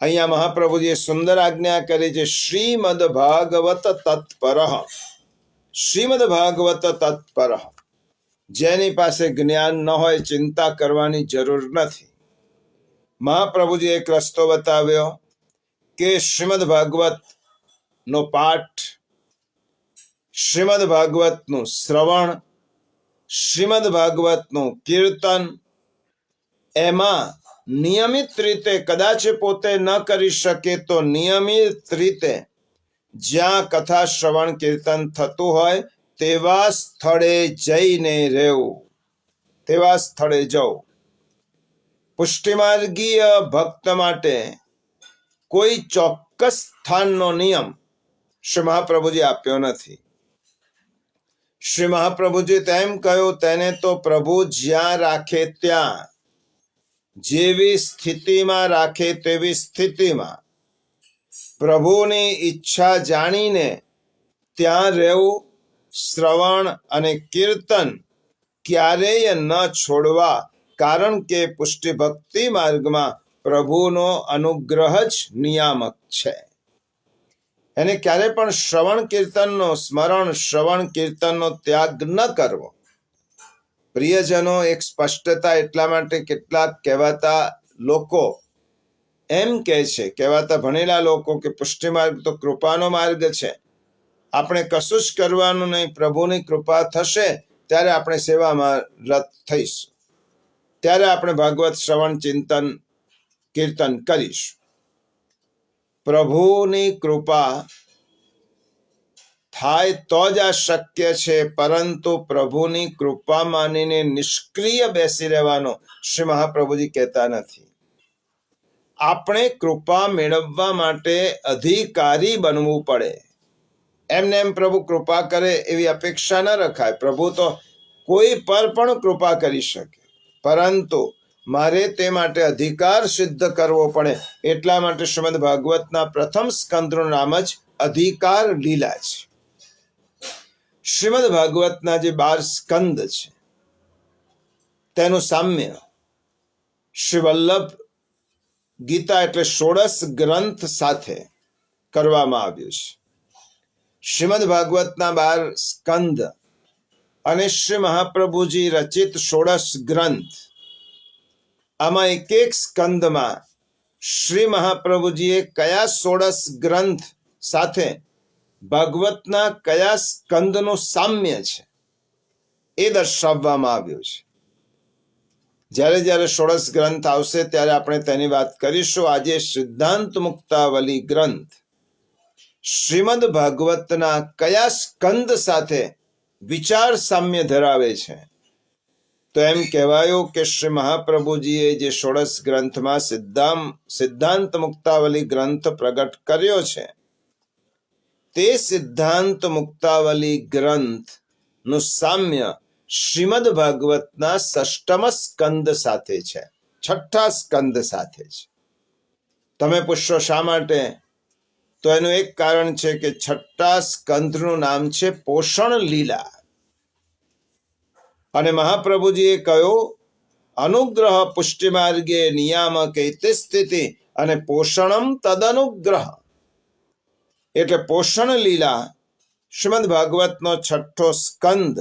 અહીંયા મહાપ્રભુજીએ સુંદર આજ્ઞા કરી છે. શ્રીમદ ભાગવત તત્પર. શ્રીમદ ભાગવત તત્પર. જેની પાસે જ્ઞાન ન હોય ચિંતા કરવાની જરૂર નથી. મહાપ્રભુજીએ એક રસ્તો બતાવ્યો કે શ્રીમદ ભાગવત નો પાઠ, શ્રીમદ ભાગવતનું શ્રવણ, શ્રીમદ ભાગવતનું કીર્તન, એમાં નિયમિત રીતે, કદાચ પોતે ન કરી શકે તો નિયમિત રીતે જ્યાં કથા શ્રવણ કીર્તન થતું હોય તેવા સ્થળે જઈને રહેવું, તેવા સ્થળે જવું. પુષ્ટિમાર્ગીય ભક્ત માટે કોઈ ચોક્કસ સ્થાનનો નિયમ શ્રી મહાપ્રભુજી આપ્યો નથી. શ્રી મહાપ્રભુજી તેમ કહ્યું, તેને તો પ્રભુ જ્યાં રાખે ત્યાં, જેવી સ્થિતિમાં રાખે તેવી સ્થિતિમાં પ્રભુની ઈચ્છા જાણીને ત્યાં રહેવું, શ્રવણ અને કીર્તન ક્યારેય ન છોડવા. કારણ કે પુષ્ટિ ભક્તિ માર્ગમાં પ્રભુનો અનુગ્રહ જ નિયામક છે. એને ક્યારે પણ શ્રવણ કીર્તનનો સ્મરણ, શ્રવણ કીર્તનનો ત્યાગ ન કરવો. પ્રિયજનો, એક સ્પષ્ટતા એટલા માટે કેટલાક કહેવાતા લોકો એમ કહે છે કહેવાતા ભણેલા લોકો કે પુષ્ટિ માર્ગ તો કૃપાનો માર્ગ છે. આપણે કશું જ કરવાનું નહીં, પ્રભુની કૃપા થશે ત્યારે આપણે સેવામાં રત થઈશું, ત્યારે આપણે ભાગવત શ્રવણ ચિંતન કીર્તન કરીશું. પ્રભુની કૃપા થાય તો જ આ શક્ય છે, પરંતુ પ્રભુની કૃપા માનીને નિષ્ક્રિય બેસી રહેવાનો શ્રી મહાપ્રભુજી કહેતા નથી. આપણે કૃપા મેળવવા માટે અધિકારી બનવું પડે. એમને એમ પ્રભુ કૃપા કરે એવી અપેક્ષા ન રખાય. પ્રભુ તો કોઈ પર પણ કૃપા કરી શકે, પરંતુ મારે તે માટે અધિકાર સિદ્ધ કરવો પડે. એટલા માટે શ્રીમદ ભાગવતના પ્રથમ સ્કંદનું નામ જ અધિકાર લીલા છે. શ્રીમદ ભાગવતના જે 12 સ્કંદ છે તેનું સામ્ય શ્રી વલ્લભ ગીતા એટલે 16 ગ્રંથ સાથે કરવામાં આવ્યું છે. શ્રીમદ ભાગવતના 12 સ્કંદ અને શ્રી મહાપ્રભુજી રચિત 16 ગ્રંથ, આમાં એક એક સ્કંદમાં શ્રી મહાપ્રભુજીએ કયા 16 ગ્રંથ સાથે ભાગવતના કયા સ્કંદનું સામ્ય છે એ દર્શાવવામાં આવ્યું છે. જ્યારે જ્યારે 16 ગ્રંથ આવશે ત્યારે આપણે તેની વાત કરીશું. આજે સિદ્ધાંત મુક્તાવલી ગ્રંથ શ્રીમદ ભાગવતના કયા સ્કંદ સાથે વિચાર સામ્ય ધરાવે છે? તો એમ કહેવાયું કે શ્રી મહાપ્રભુજીએ જે 16 ગ્રંથમાં સિદ્ધાંત મુક્તાવલી ગ્રંથ પ્રગટ કર્યો છે, તે સિદ્ધાંત મુક્તાવલી ગ્રંથનું સામ્ય શ્રીમદ ભાગવતના 6મ સ્કંદ સાથે છે, 6ઠ્ઠા સ્કંદ સાથે છે. તમે પૂછશો શા માટે? તો એનું એક કારણ છે કે 6ઠ્ઠા સ્કંદનું નામ છે પોષણ લીલા. અને મહાપ્રભુજીએ કહ્યું અનુગ્રહ પુષ્ટિ માર્ગે નિયામક ઇતિ સ્થિતિ અને પોષણમ તદનુગ્રહ. એટલે પોષણ લીલા શ્રીમદ ભાગવતનો 6ઠ્ઠો સ્કંદ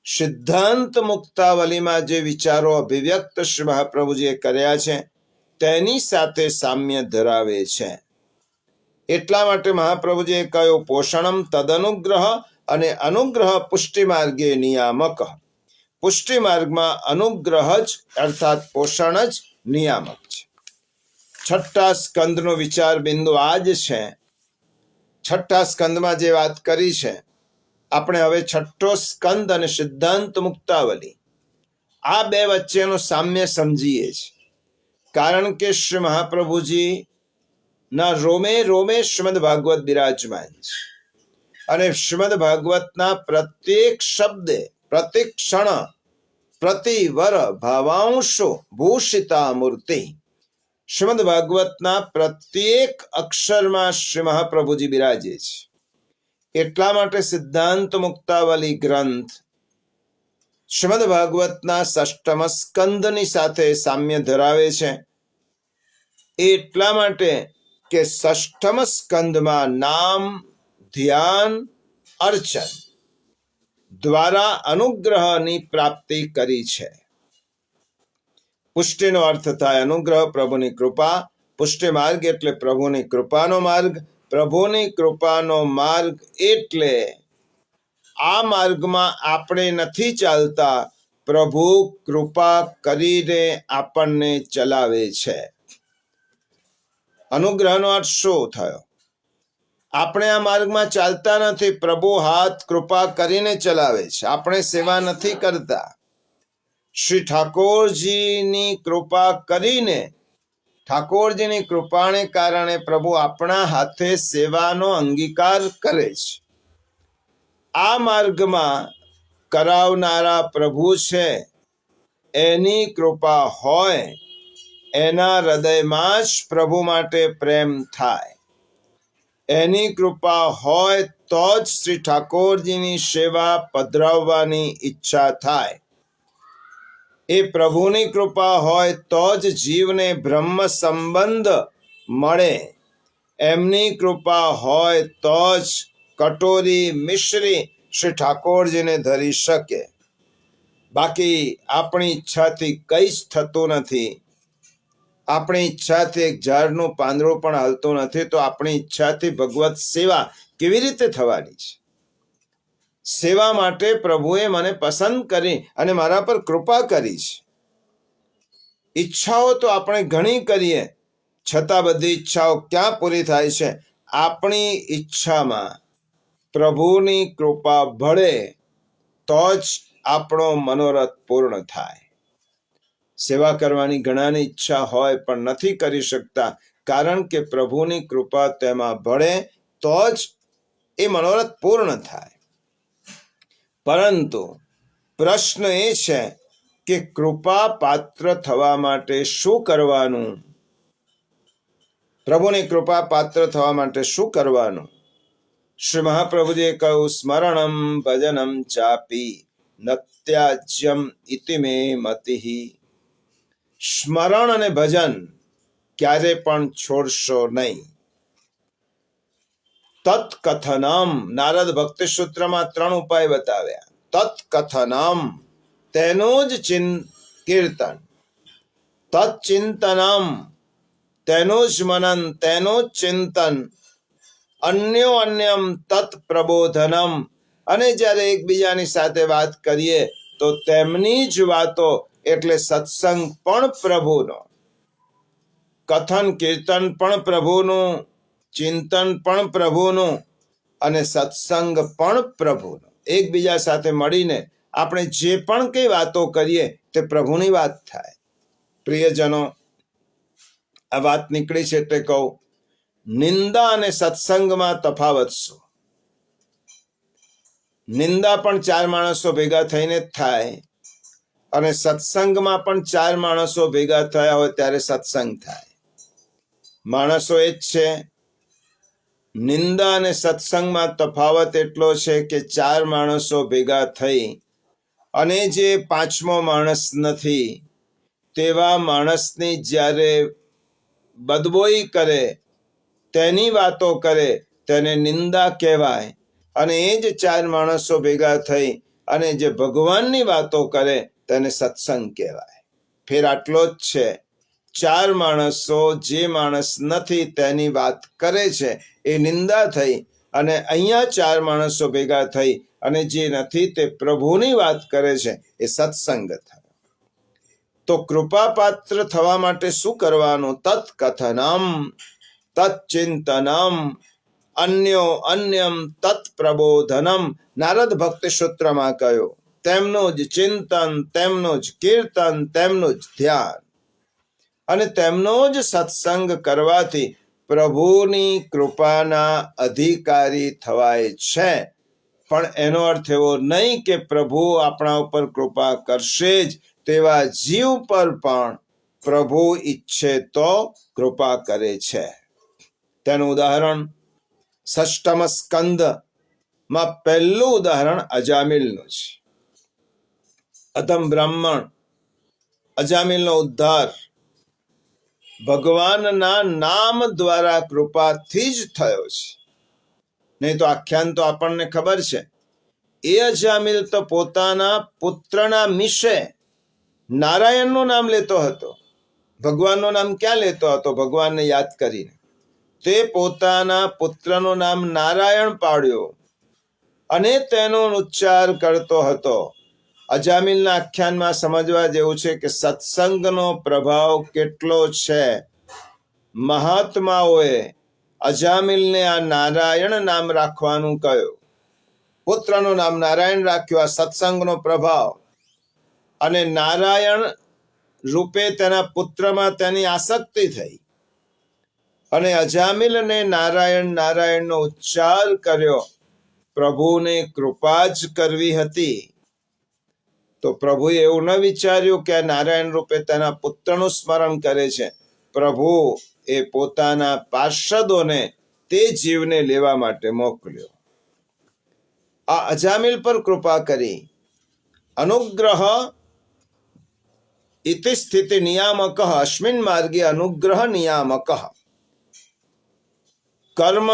સિદ્ધાંત મુક્તાવલીમાં જે વિચારો અભિવ્યક્ત શ્રી મહાપ્રભુજીએ કર્યા છે તેની સાથે સામ્ય ધરાવે છે. એટલા માટે મહાપ્રભુજીએ કહ્યું પોષણમ તદનુગ્રહ અને અનુગ્રહ પુષ્ટિ માર્ગે નિયામક. પુષ્ટિ માર્ગમાં અનુગ્રહ જ અર્થાત પોષણ જ નિયામક છે. 6ઠ્ઠા સ્કંદનો વિચાર બિંદુ આ જ છે. 6ઠ્ઠા સ્કંદમાં જે વાત કરી છે, આપણે હવે 6ઠ્ઠો સ્કંદ અને સિદ્ધાંત મુક્તાવલી આ બે વચ્ચેનો સામ્ય સમજીએ છીએ. કારણ કે શ્રી મહાપ્રભુજી ના રોમે રોમે શ્રીમદ ભાગવત બિરાજમાન છે અને શ્રીમદ ભાગવતના પ્રત્યેક શબ્દે, પ્રતિ ક્ષણ, પ્રતિ વર ભાવાંશો ભૂષિતા મૂર્તિ. શ્રીમદ ભાગવતના પ્રત્યેક અક્ષરમાં શ્રી મહાપ્રભુજી બિરાજે છે. એટલા માટે સિદ્ધાંત મુક્તાવલી ગ્રંથ શ્રીમદ ભાગવતના 6ઠ્ઠમ સ્કંદની સાથે સામ્ય ધરાવે છે. એટલા માટે કે 6ઠ્ઠમ સ્કંદમાં નામ, ધ્યાન, અર્ચન દ્વારા અનુગ્રહની પ્રાપ્તિ કરી છે. પુષ્ટિનો અર્થ થાય અનુગ્રહ, પ્રભુની કૃપા. પુષ્ટિ માર્ગ એટલે પ્રભુની કૃપાનો માર્ગ. પ્રભુની કૃપાનો માર્ગ એટલે આ માર્ગમાં આપણે નથી ચાલતા, પ્રભુ કૃપા કરીને આપણને ચલાવે છે. અનુગ્રહનો અર્થ શું થયો? આપણે આ માર્ગમાં ચાલતા નથી, પ્રભુ હાથ કૃપા કરીને ચલાવે છે. આપણે સેવા નથી કરતા. શ્રી ઠાકોરજીની કૃપા કરીને, ઠાકોરજીની કૃપાને કારણે પ્રભુ આપણા હાથે સેવાનો અંગીકાર કરે છે. આ માર્ગમાં કરાવનારા પ્રભુ છે. એની કૃપા હોય, એના હૃદયમાં જ પ્રભુ માટે પ્રેમ થાય. એની કૃપા હોય તો જ શ્રી ઠાકોરજીની સેવા પધરાવવાની ઈચ્છા થાય. એ પ્રભુની કૃપા હોય તો જ જીવને બ્રહ્મ સંબંધ મળે. એમની કૃપા હોય તો જ કટોરી મિશ્રી શ્રી ઠાકોરજીને ધરી શકે. બાકી આપણી ઈચ્છાથી કંઈ જ થતું નથી. આપણી ઈચ્છાથી એક ઝાડનું પાંદડું પણ હાલતું નથી, તો આપણી ઈચ્છાથી ભગવત સેવા કેવી રીતે થવાની છે? સેવા માટે પ્રભુએ મને પસંદ કરી અને મારા પર કૃપા કરી છે. ઈચ્છાઓ તો આપણે ઘણી કરીએ, છતાં બધી ઈચ્છાઓ ક્યાં પૂરી થાય છે? આપણી ઈચ્છામાં પ્રભુની કૃપા ભળે તો જ આપણો મનોરથ પૂર્ણ થાય. સેવા કરવાની ઘણાની ઈચ્છા હોય પણ નથી કરી શકતા, કારણ કે પ્રભુની કૃપા તેમાં ભળે તો જ એ મનોરથ પૂર્ણ થાય. પરંતુ પ્રશ્ન એ છે કે કૃપા પાત્ર થવા માટે શું કરવાનું? પ્રભુની કૃપા પાત્ર થવા માટે શું કરવાનું? શ્રી મહાપ્રભુજીએ કહ્યું, સ્મરણમ ભજનમ ચાપી નત્યાજ્યમ ઇતિ મે મતિઃ. સ્મરણ અને ભજન ક્યારે પણ છોડશો નહીં. તત્કથનમ, નારદ ભક્તિ સૂત્રમાં 3 ઉપાય બતાવ્યા. તત્કથનમ, તેનું જ કીર્તન. તત્ચિંતનમ, તેનું જ મનન, તેનું જ ચિંતન. અન્યોન્યમ તત્પ્રબોધનમ, અને જ્યારે એકબીજાની સાથે વાત કરીએ તો તેમની જ વાતો એટલે સત્સંગ પણ પ્રભુનો, કથન કીર્તન પણ પ્રભુનું, ચિંતન પણ પ્રભુનું અને સત્સંગ પણ પ્રભુનો. એકબીજા સાથે મળીને આપણે જે પણ કઈ વાતો કરીએ તે પ્રભુની વાત થાય. પ્રિયજનો, આ વાત નીકળી છે એટલે કહું, નિંદા અને સત્સંગમાં તફાવત શું? નિંદા પણ 4 માણસો ભેગા થઈને જ થાય, અને સત્સંગમાં પણ 4 માણસો ભેગા થયા હોય ત્યારે સત્સંગ થાય. માણસો એ જ છે. નિંદા અને સત્સંગમાં તફાવત એટલો છે કે 4 માણસો ભેગા થઈ અને જે 5મો માણસ નથી તેવા માણસની જ્યારે બદબોઈ કરે, તેની વાતો કરે, તેને નિંદા કહેવાય. અને એ જ 4 માણસો ભેગા થઈ અને જે ભગવાનની વાતો કરે તેને સત્સંગ કહેવાય. ફેર આટલો જ છે. 4 માણસો જે માણસ નથી તેની વાત કરે છે એ નિંદા થઈ, અને અહીંયા 4 માણસો ભેગા થઈ અને જે નથી તે પ્રભુની વાત કરે છે એ સત્સંગ થયો. તો કૃપાપાત્ર થવા માટે શું કરવાનું? તત્કથનમ, તત્ચિંતનમ, અન્યમ તત્પ્રબોધનમ. નારદ ભક્તિ સૂત્રમાં કહ્યું, તેમનું જ ચિંતન, તેમનું જ કીર્તન, તેમનું જ ધ્યાન અને તેમનો જ સત્સંગ કરવાથી પ્રભુની કૃપાના અધિકારી થવાય છે. પણ એનો અર્થ એવો નહીં કે પ્રભુ આપણા ઉપર કૃપા કરશે જ, તેવા જીવ પર પણ પ્રભુ ઈચ્છે તો કૃપા કરે છે. તેનું ઉદાહરણ 6મ સ્કંદમાં પહેલું ઉદાહરણ અજામિલનું છે. અધમ બ્રાહ્મણ અજામિલનો ઉદ્ધાર ભગવાનના નામ દ્વારા કૃપાથી જ થયો છે. નહીં તો આખ્યાન તો આપણને ખબર છે. એ અજામિલ તો પોતાના પુત્રના મિશે નારાયણનું નામ લેતો હતો. ભગવાનનું નામ ક્યાં લેતો હતો? ભગવાનને યાદ કરીને. તે પોતાના પુત્રનું નામ નારાયણ પાડ્યો અને તેનો ઉચ્ચાર કરતો હતો. અજામિલના આખ્યાનમાં સમજવા જેવું છે કે સત્સંગનો પ્રભાવ કેટલો છે. મહાત્માઓએ અજામિલને આ નારાયણ નામ રાખવાનું કહ્યું. પુત્રનું નામ નારાયણ રાખ્યું. આ સત્સંગનો પ્રભાવ. અને નારાયણ રૂપે તેના પુત્રમાં તેની આસક્તિ થઈ અને અજામિલને નારાયણનો ઉચ્ચાર કર્યો. પ્રભુને કૃપા જ કરવી હતી. તો પ્રભુએ એવું ન વિચાર્યું કે આ નારાયણ રૂપે તેના પુત્રનું સ્મરણ કરે છે. પ્રભુ એ પોતાના પાર્ષદોને તે જીવને લેવા માટે મોકલ્યો. આ અજામિલ પર કૃપા કરી. અનુગ્રહ ઇતિ સ્થિતિ નિયામક અસ્મિન માર્ગે અનુગ્રહ નિયામક. કર્મ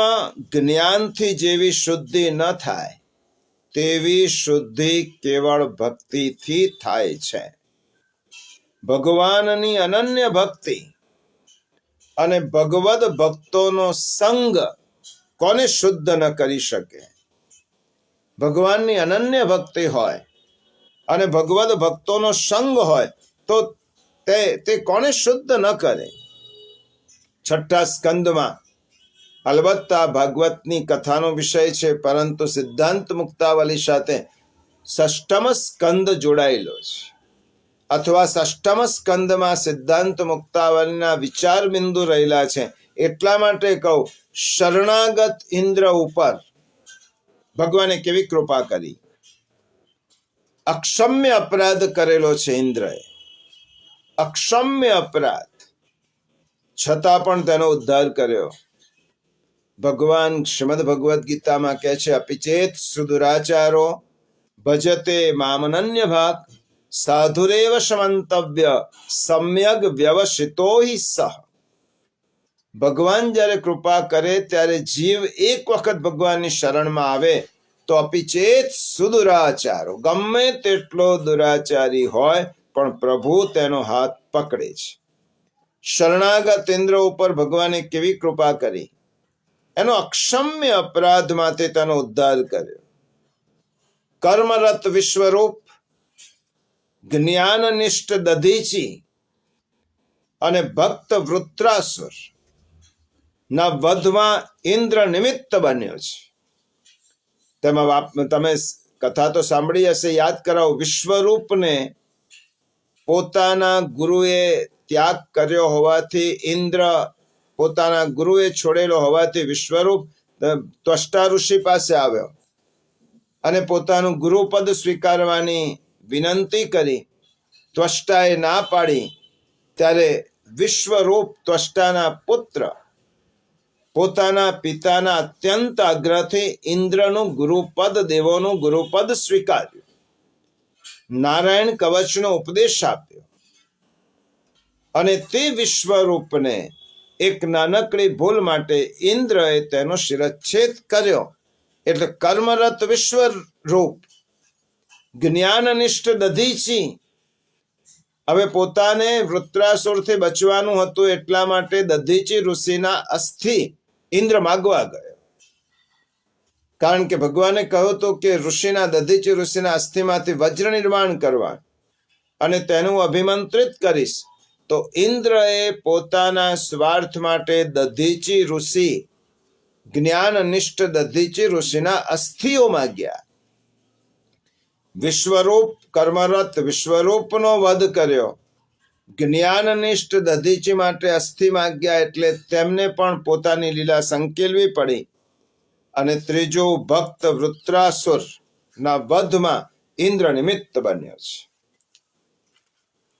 જ્ઞાનથી જેવી શુદ્ધિ ન થાય તેવી શુદ્ધિ કેવળ ભક્તિથી થાય છે. ભગવાનની અનન્ય ભક્તિ અને ભગવદ ભક્તોનો સંગ કોને શુદ્ધ ન કરી શકે? ભગવાનની અનન્ય ભક્તિ હોય અને ભગવદ ભક્તોનો સંગ હોય તો તે કોને શુદ્ધ ન કરે? છઠ્ઠા સ્કંદમાં અલબત્ત આ ભાગવતની કથાનો વિષય છે, પરંતુ સિદ્ધાંત મુક્તાવલી સાથે ષષ્ઠમ સ્કંદ જોડાયેલો છે, અથવા ષષ્ઠમ સ્કંદમાં સિદ્ધાંત મુક્તાવલીના વિચાર બિંદુ રહેલા છે. એટલા માટે કહું, શરણાગત ઇન્દ્ર ઉપર ભગવાને કેવી કૃપા કરી. અક્ષમ્ય અપરાધ કરેલો છે ઇન્દ્રએ, અક્ષમ્ય અપરાધ, છતાં પણ તેનો ઉદ્ધાર કર્યો. ભગવાન શ્રીમદ ભગવદ્ ગીતામાં કહે છે, અપિચેત સુદુરાચારો ભજતે મામનન્ય ભાગ સાધુરેવ સમંતવ્ય સમ્યગ વ્યવસિતો હિ સહ. ભગવાન જ્યારે કૃપા કરે ત્યારે જીવ એક વખત ભગવાનની શરણમાં આવે તો અપિચેત સુદુરાચારો, ગમે તેટલો દુરાચારી હોય પણ પ્રભુ તેનો હાથ પકડે છે. શરણાગત ઇન્દ્ર ઉપર ભગવાને કેવી કૃપા કરી! એનો અક્ષમ્ય અપરાધમાંથી તેનો ઉદ્ધાર કર્યો. કર્મરત વિશ્વરૂપ, જ્ઞાનનિષ્ઠ દધીચી અને ભક્ત વૃત્રાસુર ના વધમાં ઇન્દ્ર નિમિત્ત બન્યો છે. તેમાં તમે કથા તો સાંભળી હશે, યાદ કરાવો. વિશ્વરૂપને પોતાના ગુરુએ ત્યાગ કર્યો હોવાથી, ઇન્દ્ર પોતાના ગુરુએ છોડેલો હોવાથી વિશ્વરૂપ ત્વષ્ટા ઋષિ પાસે આવ્યો અને પોતાનું ગુરુપદ સ્વીકારવાની વિનંતી કરી. ત્વષ્ટાએ ના પાડી ત્યારે વિશ્વરૂપ ત્વષ્ટાના પુત્ર પોતાના પિતાના અત્યંત આગ્રહથી ઇન્દ્રનું ગુરુપદ, દેવોનું ગુરુપદ સ્વીકાર્યું. નારાયણ કવચનો ઉપદેશ આપ્યો અને તે વિશ્વરૂપને એક નાનકડી ભૂલ માટે ઇન્દ્રએ તેનો શિરચ્છેદ કર્યો. એટલે કર્મરત વિશ્વરૂપ, જ્ઞાનનિષ્ઠ દધીચી, હવે પોતાને વૃત્રાસુરથી બચવાનું હતું એટલા માટે દધીચી ઋષિના અસ્થિ ઇન્દ્ર માગવા ગયો. કારણ કે ભગવાને કહ્યું હતું કે દધીચી ઋષિના અસ્થિમાંથી વજ્ર નિર્માણ કરવા અને તેનું અભિમંત્રિત કરીશ. તો ઇન્દ્રએ પોતાના સ્વાર્થ માટે દધીચી ઋષિ, જ્ઞાનનિષ્ઠ દધીચી ઋષિના અસ્થિઓ માગ્યા. વિશ્વરૂપ, કર્મરત વિશ્વરૂપનો વધ કર્યો. જ્ઞાનનિષ્ઠ દધીચી માટે અસ્થિ માગ્યા, એટલે તેમને પણ પોતાની લીલા સંકેલવી પડી. અને ત્રીજું, ભક્ત વૃત્રાસુર ના વધમાં ઇન્દ્ર નિમિત્ત બન્યો છે.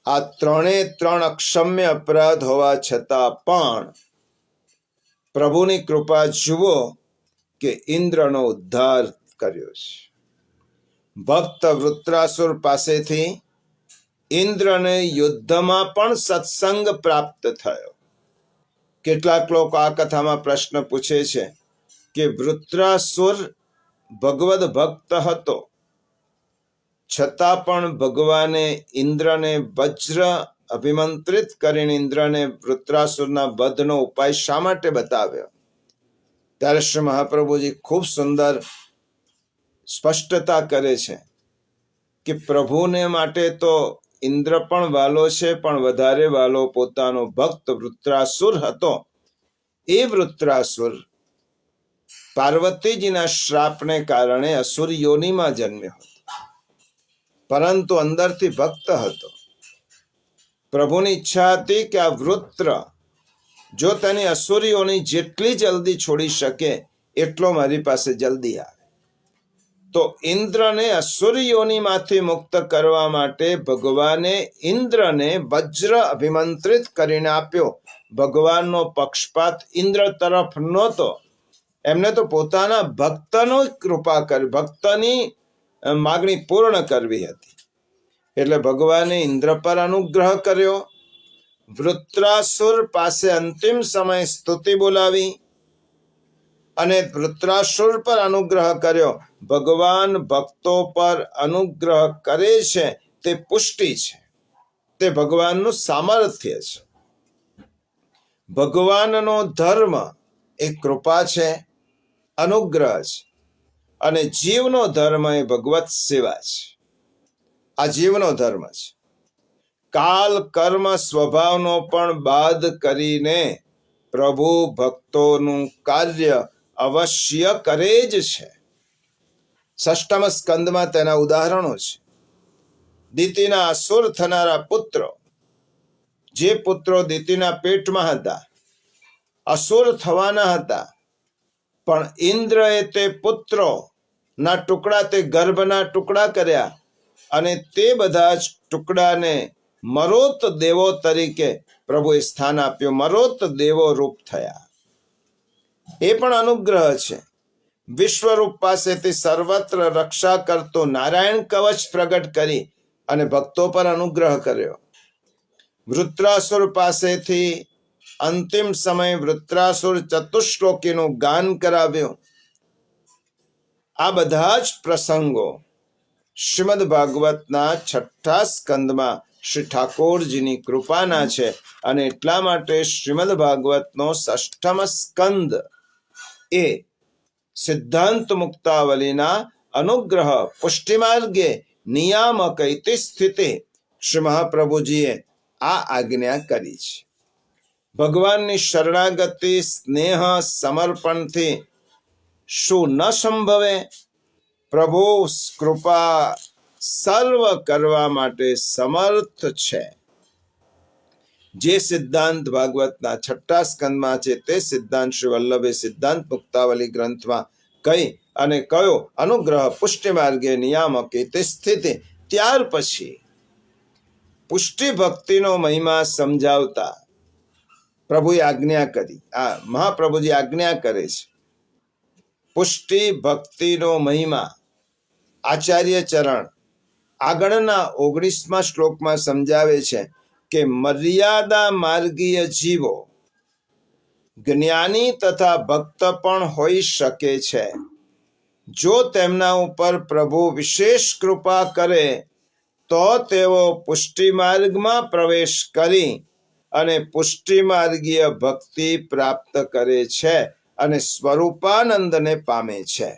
આ ત્રણ અક્ષમ્ય અપરાધ હોવા છતાં પણ પ્રભુની કૃપા જુઓ કે ઇન્દ્રનો ઉદ્ધાર કર્યો છે. ભક્ત વૃત્રાસુર પાસેથી ઇન્દ્રને યુદ્ધમાં પણ સત્સંગ પ્રાપ્ત થયો. કેટલાક લોકો આ કથામાં પ્રશ્ન પૂછે છે કે વૃત્રાસુર ભગવદ ભક્ત હતો, છતાં પણ ભગવાને ઇન્દ્રને વજ્ર અભિમંત્રિત કરીને ઇન્દ્રને વૃત્રાસુરના વધનો ઉપાય શા માટે બતાવ્યો? ત્યારે શ્રી મહાપ્રભુજી ખૂબ સુંદર સ્પષ્ટતા કરે છે કે પ્રભુને માટે તો ઇન્દ્ર પણ વાલો છે, પણ વધારે વાલો પોતાનો ભક્ત વૃત્રાસુર હતો. એ વૃત્રાસુર પાર્વતીજીના શ્રાપને કારણે અસુર યોનિમાં જન્મ્યો હતો, પરંતુ અંદરથી ભક્ત હતો. પ્રભુની ઈચ્છા હતી કે આ વૃત્ર જો તેની અસુર યોનિ જેટલી જલ્દી છોડી શકે એટલો મારી પાસે જલ્દી આવે. તો ઇન્દ્રને અસુર યોનિમાંથી મુક્ત કરવા માટે ભગવાને ઇન્દ્રને વજ્ર અભિમંત્રિત કરીને આપ્યો. ભગવાનનો પક્ષપાત ઇન્દ્ર તરફ નહોતો. એમને તો પોતાના ભક્તનો કૃપા કરી, ભક્તની માગણી પૂર્ણ કરવી હતી. એટલે ભગવાને ઇન્દ્ર પર અનુગ્રહ કર્યો. વૃત્રાસુર પાસે અંતિમ સમય સ્તુતિ બોલાવી અને વૃત્રાસુર પર અનુગ્રહ કર્યો. ભગવાન ભક્તો પર અનુગ્રહ કરે છે તે પુષ્ટિ છે, તે ભગવાનનું સામર્થ્ય છે. ભગવાનનો ધર્મ એ કૃપા છે, અનુગ્રહ છે, અને જીવનો ધર્મ એ ભગવત સેવા છે. આ જીવનો ધર્મ છે. કાલ કર્મ સ્વભાવનો પણ બાદ કરીને પ્રભુ ભક્તોનું કાર્ય અવશ્ય કરે જ છે. ષષ્ઠમ સ્કંદમાં તેના ઉદાહરણો છે. દિતિના અસુર થનારા પુત્રો, જે પુત્રો દિતિના પેટમાં હતા, અસુર થવાના હતા, પણ ઇન્દ્રએ તે પુત્રોના ટુકડા, તે ગર્ભના ટુકડા કર્યા અને તે બધા જ ટુકડાને મરોત દેવો તરીકે પ્રભુએ સ્થાન આપ્યું. મરોત દેવો રૂપ થયા. એ પણ અનુગ્રહ છે. વિશ્વરૂપ પાસેથી સર્વત્ર રક્ષા કરતો નારાયણ કવચ પ્રગટ કરી અને ભક્તો પર અનુગ્રહ કર્યો. વૃત્રાસુર પાસેથી અંતિમ સમય વૃત્રાસુર ચતુશ્લોકીનું ગાન કરાવ્યું. આ બધા જ પ્રસંગો શ્રીમદ ભાગવતના 6ઠ્ઠા સ્કંદમાં શ્રી ઠાકોરજીની કૃપાના છે. અને એટલા માટે શ્રીમદ ભાગવતનો 6ઠ્ઠમ સ્કંદ એ સિદ્ધાંત મુક્તાવલીના અનુગ્રહ પુષ્ટિમાર્ગે નિયામક ઇતિ સ્થિતિ શ્રી મહાપ્રભુજીએ આ આજ્ઞા કરી છે. ભગવાનની શરણાગતિ, સ્નેહ, સમર્પણથી શું ન સંભવે? પ્રભુ કૃપા સર્વ કરવા માટે સમર્થ છે. જે સિદ્ધાંત ભાગવતના 6ઠ્ઠા સ્કંદમાં છે તે સિદ્ધાંત શ્રી વલ્લભે સિદ્ધાંત મુક્તાવલી ગ્રંથમાં કહી અને કયો અનુગ્રહ પુષ્ટિ માર્ગે નિયામક તે સ્થિતિ. ત્યાર પછી પુષ્ટિ ભક્તિનો મહિમા સમજાવતા પ્રભુએ આજ્ઞા કરી. આ મહાપ્રભુજી આજ્ઞા કરે છે. પુષ્ટિ ભક્તિનો મહિમા આચાર્ય ચરણ આગળના 19મા શ્લોકમાં સમજાવે છે કે મર્યાદા માર્ગીય જીવો જ્ઞાની તથા ભક્ત પણ હોઈ શકે છે. જો તેમના ઉપર પ્રભુ વિશેષ કૃપા કરે તો તેઓ પુષ્ટિ માર્ગમાં પ્રવેશ કરી અને પુષ્ટિ માર્ગીય ભક્તિ પ્રાપ્ત કરે છે અને સ્વરૂપાનંદને પામે છે.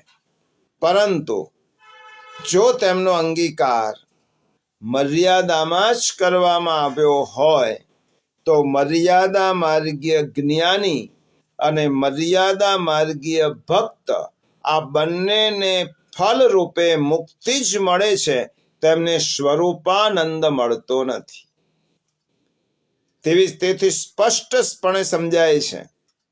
પરંતુ જો તેમનો અંગીકાર મર્યાદામાં જ કરવામાં આવ્યો હોય તો મર્યાદા માર્ગીય જ્ઞાની અને મર્યાદા માર્ગીય ભક્ત આ બંનેને ફલ રૂપે મુક્તિ જ મળે છે, તેમને સ્વરૂપાનંદ મળતો નથી. તેથી સ્પષ્ટપણે સમજાય છે.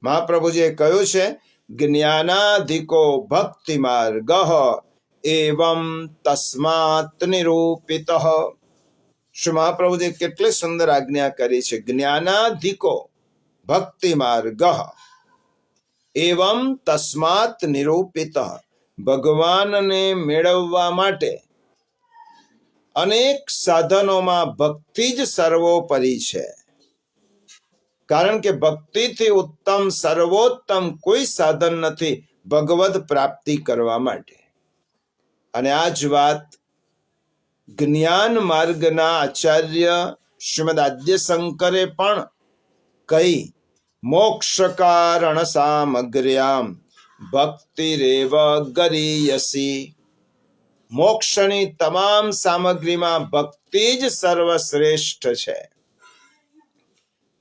મહાપ્રભુજીએ કહ્યું છે, જ્ઞાનાધિકો ભક્તિ માર્ગ એવં તસ્માત નિરૂપિત. શ્રી મહાપ્રભુજીએ કેટલી સુંદર આજ્ઞા કરી છે. જ્ઞાનાધિકો ભક્તિ માર્ગ એવં તસ્માત નિરૂપિત. ભગવાનને મેળવવા માટે અનેક સાધનોમાં ભક્તિ જ સર્વોપરી છે. કારણ કે ભક્તિથી ઉત્તમ સર્વોત્તમ કોઈ સાધન નથી ભગવદ પ્રાપ્તિ કરવા માટે. અને આ જ વાત જ્ઞાન માર્ગના આચાર્ય શ્રીમદ આદ્યશંકરે પણ કહી. મોક્ષ કારણ સામગ્ર્યામ ભક્તિરેવ ગરીયસી. મોક્ષની તમામ સામગ્રીમાં ભક્તિ જ સર્વશ્રેષ્ઠ છે.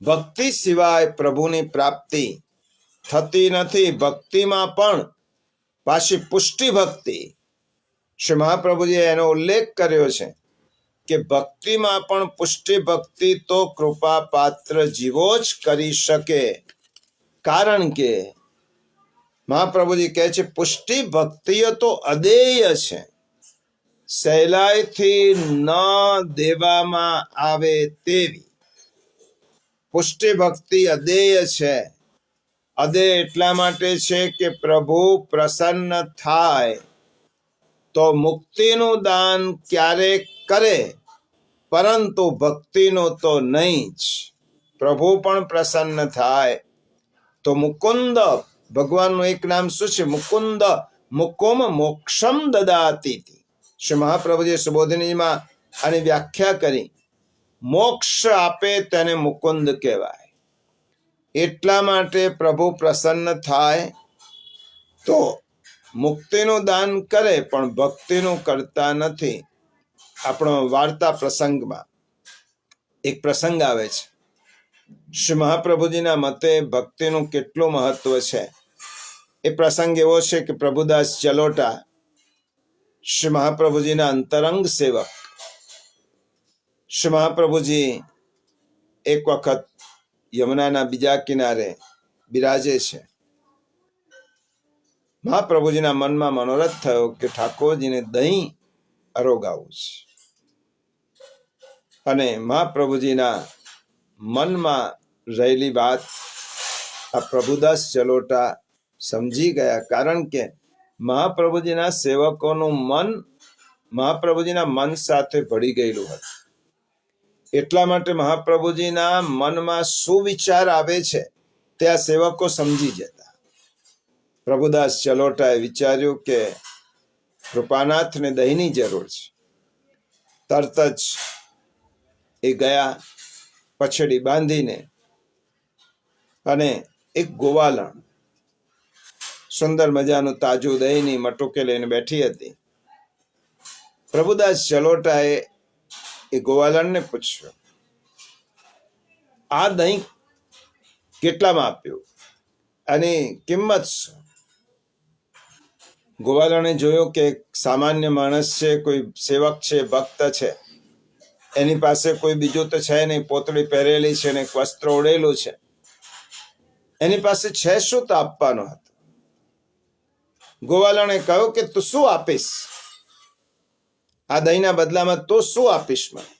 ભક્તિ સિવાય પ્રભુની પ્રાપ્તિ થતી નથી. ભક્તિમાં પણ પાછી પુષ્ટિ ભક્તિ. શ્રી મહાપ્રભુજીએ એનો ઉલ્લેખ કર્યો છે કે ભક્તિમાં પણ પુષ્ટિ ભક્તિ તો કૃપા પાત્ર જીવો જ કરી શકે. કારણ કે મહાપ્રભુજી કહે છે પુષ્ટિ ભક્તિઓ તો અદેય છે, સહેલાઈથી ન દેવામાં આવે તેવી. પુષ્ટિ ભક્તિ અદેય છે. અદેય એટલા માટે છે કે પ્રભુ પ્રસન્ન થાય તો મુક્તિનું દાન ક્યારેક કરે, પરંતુ ભક્તિનું તો નહીં જ. પ્રભુ પણ પ્રસન્ન થાય તો મુકુંદ, ભગવાનનું એક નામ શું છે? મુકુંદ. મુકુમ મોક્ષમ દદાતી. શ્રી મહાપ્રભુજીએ સુબોધિનીમાં આની વ્યાખ્યા કરી. મોક્ષ આપે તેને મુકુંદ કહેવાય. એટલા માટે પ્રભુ પ્રસન્ન થાય તો મુક્તિનું દાન કરે પણ ભક્તિનું કરતા નથી. આપણો વાર્તા પ્રસંગમાં એક પ્રસંગ આવે છે. શ્રી મહાપ્રભુજીના મતે ભક્તિનું કેટલું મહત્વ છે. એ પ્રસંગ એવો છે કે પ્રભુદાસ ચલોટા શ્રી મહાપ્રભુજીના અંતરંગ સેવક. શ્રી મહાપ્રભુજી એક વખત યમુનાના બીજા કિનારે બિરાજે છે. મહાપ્રભુજીના મનમાં મનોરથ થયો કે ઠાકોરજીને દહીં અરોગાવું છે. અને મહાપ્રભુજીના મનમાં રહેલી વાત આ પ્રભુદાસ ચલોટા સમજી ગયા. કારણ કે મહાપ્રભુજીના સેવકોનું મન મહાપ્રભુજીના મન સાથે ભળી ગયેલું હતું. એટલા માટે મહાપ્રભુજીના મનમાં શું વિચાર આવે છે તે આ સેવકો સમજી જતા. પ્રભુદાસ ચલોટાએ વિચાર્યું કે કૃપાનાથને દહીંની જરૂર છે. તરત જ એ ગયા પછડી બાંધીને અને એક ગોવાલણ સુંદર મજાનું તાજું દહીંની મટુકે લઈને બેઠી હતી. પ્રભુદાસ ચલોટાએ એ ગોવાલણને પૂછ્યું, આ દહીં કેટલામાં આપ્યું? આની કિંમત શું? ગોવાલણે જોયો કે એક સામાન્ય માણસ છે, કોઈ સેવક છે, ભક્ત છે, એની પાસે કોઈ બીજું તો છે નહીં. પોતળી પહેરેલી છે ને એક વસ્ત્ર ઓઢેલું છે. એની પાસે છે શું તો આપવાનો હતો. ગોવાલણે કહ્યું કે તું શું આપીશ? આ દહીંના બદલામાં તું શું આપીશ મને?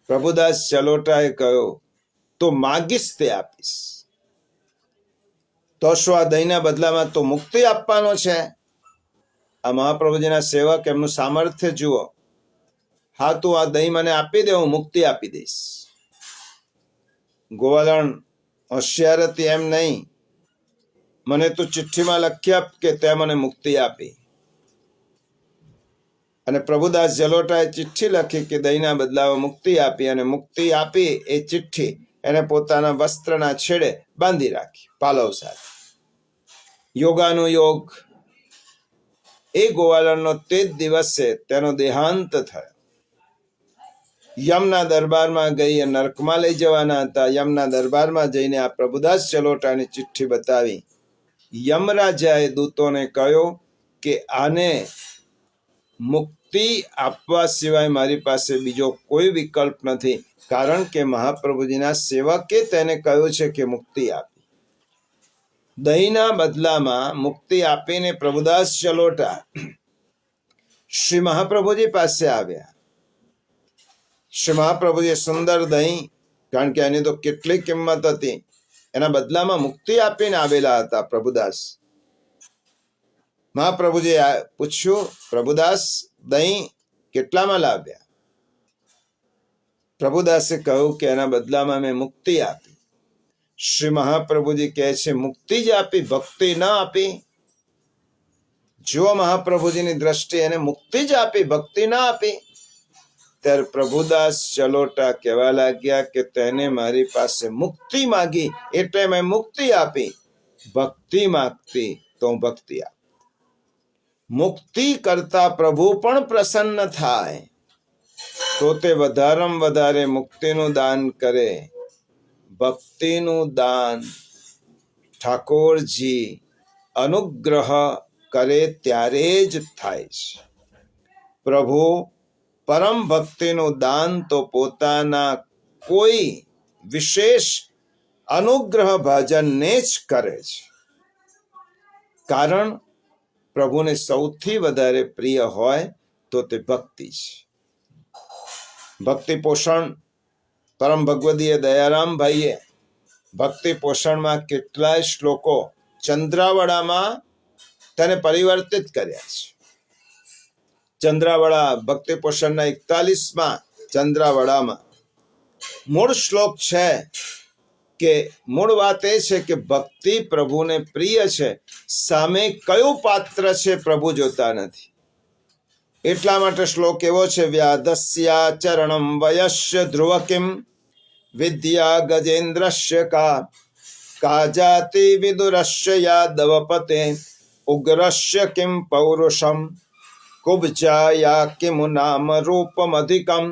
પ્રભુદાસ ચલોટાએ કહ્યું, તું માગીશ તે આપીશ. તો શું આ દહીંના બદલામાં તું મુક્તિ આપવાનો છે? આ મહાપ્રભુજીના સેવક, એમનું સામર્થ્ય જુઓ. હા, તું આ દહીં મને આપી દે, હું મુક્તિ આપી દઈશ. ગોવાલણ હોશિયાર હતી એમ નહીં. મને તું ચિઠ્ઠીમાં લખી આપ કે તે મને મુક્તિ આપી. અને પ્રભુદાસ ચલોટાએ ચિઠ્ઠી લખી કે દહીંના બદલામાં મુક્તિ આપી. અને મુક્તિ આપી એ ચિઠ્ઠી એને પોતાના વસ્ત્રના છેડે બાંધી રાખી પાલવ સાથે. યોગાનું યોગ, એ ગોવાલણનો તે જ દિવસે તેનો દેહાંત થયો. યમના દરબારમાં ગઈ, નરકમાં લઈ જવાના હતા. યમના દરબારમાં જઈને આ પ્રભુદાસ ચલોટાની ચિઠ્ઠી બતાવી. યમરાજાએ દૂતોને કહ્યું કે આને મુક્તિ આપવા સિવાય મારી પાસે બીજો કોઈ વિકલ્પ નથી. કારણ કે મહાપ્રભુજીના સેવકે તેને કહ્યું છે કે મુક્તિ આપી. દહીંના બદલામાં મુક્તિ આપીને પ્રભુદાસ ચલોટા શ્રી મહાપ્રભુજી પાસે આવ્યા. શ્રી મહાપ્રભુજીએ સુંદર દહીં, કારણ કે એની તો કેટલી કિંમત હતી, એના બદલામાં મુક્તિ આપીને આવેલા હતા પ્રભુદાસ. મહાપ્રભુજીએ પૂછ્યું, પ્રભુદાસ દહીં કેટલામાં લાવ્યા? પ્રભુદાસે કહ્યું કે એના બદલામાં મેં મુક્તિ આપી. શ્રી મહાપ્રભુજી કહે છે, મુક્તિ જ આપી, ભક્તિ ન આપી? જુઓ મહાપ્રભુજીની દ્રષ્ટિ, એને મુક્તિ જ આપી, ભક્તિ ન આપી. ત્યારે પ્રભુદાસ ચલોટા કહેવા લાગ્યા કે તેને મારી પાસે મુક્તિ માગી એટલે મેં મુક્તિ આપી. ભક્તિ માગતી તો હું ભક્તિ આપી. મુક્તિ કરતા પ્રભુ પણ પ્રસન્ન થાય તો તે વધારેમાં વધારે મુક્તિનું દાન કરે. ભક્તિનું દાન ઠાકોરજી અનુગ્રહ કરે ત્યારે જ થાય છે. પ્રભુ પરમ ભક્તિનું દાન તો પોતાના કોઈ વિશેષ અનુગ્રહ ભાજનને જ કરે છે. કારણ પ્રભુને સૌથી વધારે પ્રિય હોય તો તે ભક્તિ છે. ભક્તિ પોષણ પરમ ભગવદીય દયારામભાઈએ ભક્તિ પોષણમાં કેટલાય શ્લોકો ચંદ્રાવળામાં તેને પરિવર્તિત કર્યા છે. ચંદ્રાવળા ભક્તિ પોષણના 41માં ચંદ્રાવળામાં મૂળ શ્લોક છે કે મૂળ વાત એ છે કે ભક્તિ પ્રભુને પ્રિય છે, સામે કયું પાત્ર છે પ્રભુ જોતા નથી. એટલા માટે શ્લોક એવો છે, વ્યાધસ્યા ચરણમ વયસ્ય ધ્રુવ કિમ વિદ્યા ગજેન્દ્રસ્ય કા જાતિ વિદુરસ્ય યાદવપતે ઉગ્રસ્ય કિમ પૌરુષમ કુબ્જાયા કિમુ નામ રૂપમધિકમ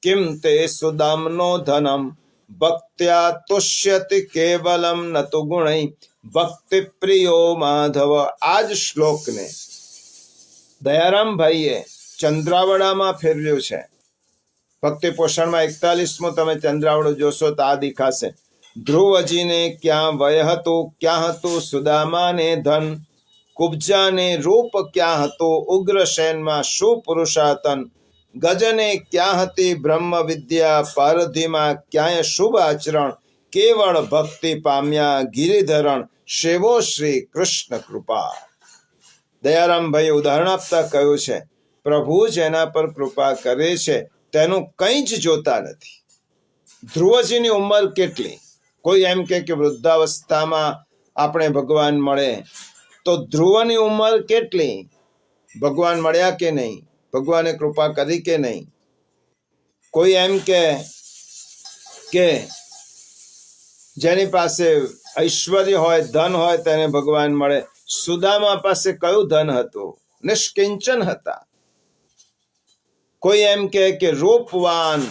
કિમ તે સુદામનો ધનમ ભક્ત્યા તુષ્યતિ કેવલમ નતુ ગુણૈ ભક્તિ પ્રિયો માધવ. આ જ શ્લોકને દયારામભાઈએ ચંદ્રાવડામાં ફેરવ્યું છે. ભક્તિ પોષણમાં 41મો તમે ચંદ્રાવડો જોશો તો આ દેખાશે. ધ્રુવજીને ક્યાં વય હતું, ક્યાં હતું સુદામાને ધન, કુબ્જાને રૂપ ક્યાં હતું, ઉગ્રસેનમાં શું પુરુષાતન, ગજને ક્યાં હતી બ્રહ્મ વિદ્યા, પારધીમાં ક્યાંય શુભ આચરણ, કેવળ ભક્તિ પામ્યા ગિરિધરણ, સેવો શ્રી કૃષ્ણ કૃપા. દયારામભાઈએ ઉદાહરણ આપતા કહ્યું છે, પ્રભુ જેના પર કૃપા કરે છે તેનું કંઈ જ જોતા નથી. ધ્રુવજીની ઉંમર કેટલી? કોઈ એમ કે વૃદ્ધાવસ્થામાં આપણે ભગવાન મળે, તો ધ્રુવની ઉંમર કેટલી? ભગવાન મળ્યા કે નહીં? ભગવાને કૃપા કરી કે નહીં? કોઈ એમ કે જેની પાસે ઐશ્વર્ય હોય, ધન હોય તેને ભગવાન મળે. સુદામા પાસે કયું ધન હતું? નિષ્કિંચન હતા. કોઈ એમ કે રૂપવાન,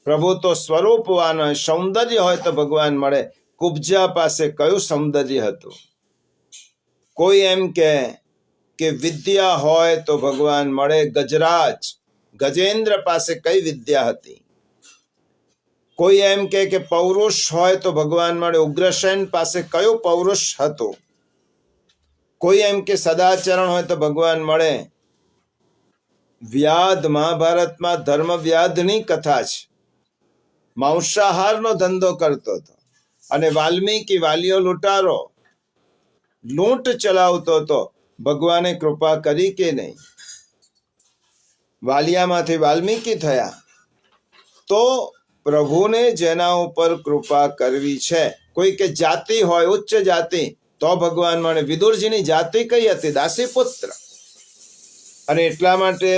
પ્રભુ તો સ્વરૂપવાન હોય, સૌંદર્ય હોય તો ભગવાન મળે. કુબ્જા પાસે કયું સૌંદર્ય હતું? કોઈ એમ કે વિદ્યા હોય તો ભગવાન મળે. ગજરાજ ગજેન્દ્ર પાસે કઈ વિદ્યા હતી? કોઈ એમ કે પૌરુષ હોય તો ભગવાન મળે. ઉગ્રસેન પાસે કયો પૌરુષ હતો? કોઈ એમ કે સદાચરણ હોય તો ભગવાન મળે. વ્યાધ મહાભારતમાં ધર્મ વ્યાધની કથા છે. માંસાહારનો ધંધો કરતો હતો અને વાલ્મીકી વાલીઓ લૂંટારો, લૂંટ ચલાવતો હતો. ભગવાને કૃપા કરી કે નહીં? વાલિયામાંથી વાલ્મીકી થયા. તો પ્રભુને જેના ઉપર કૃપા કરવી છે, કોઈ કે જાતિ હોય ઉચ્ચ જાતિ તો ભગવાન મળે. વિદુરજીની જાતિ કઈ હતી? દાસી પુત્ર. અને એટલા માટે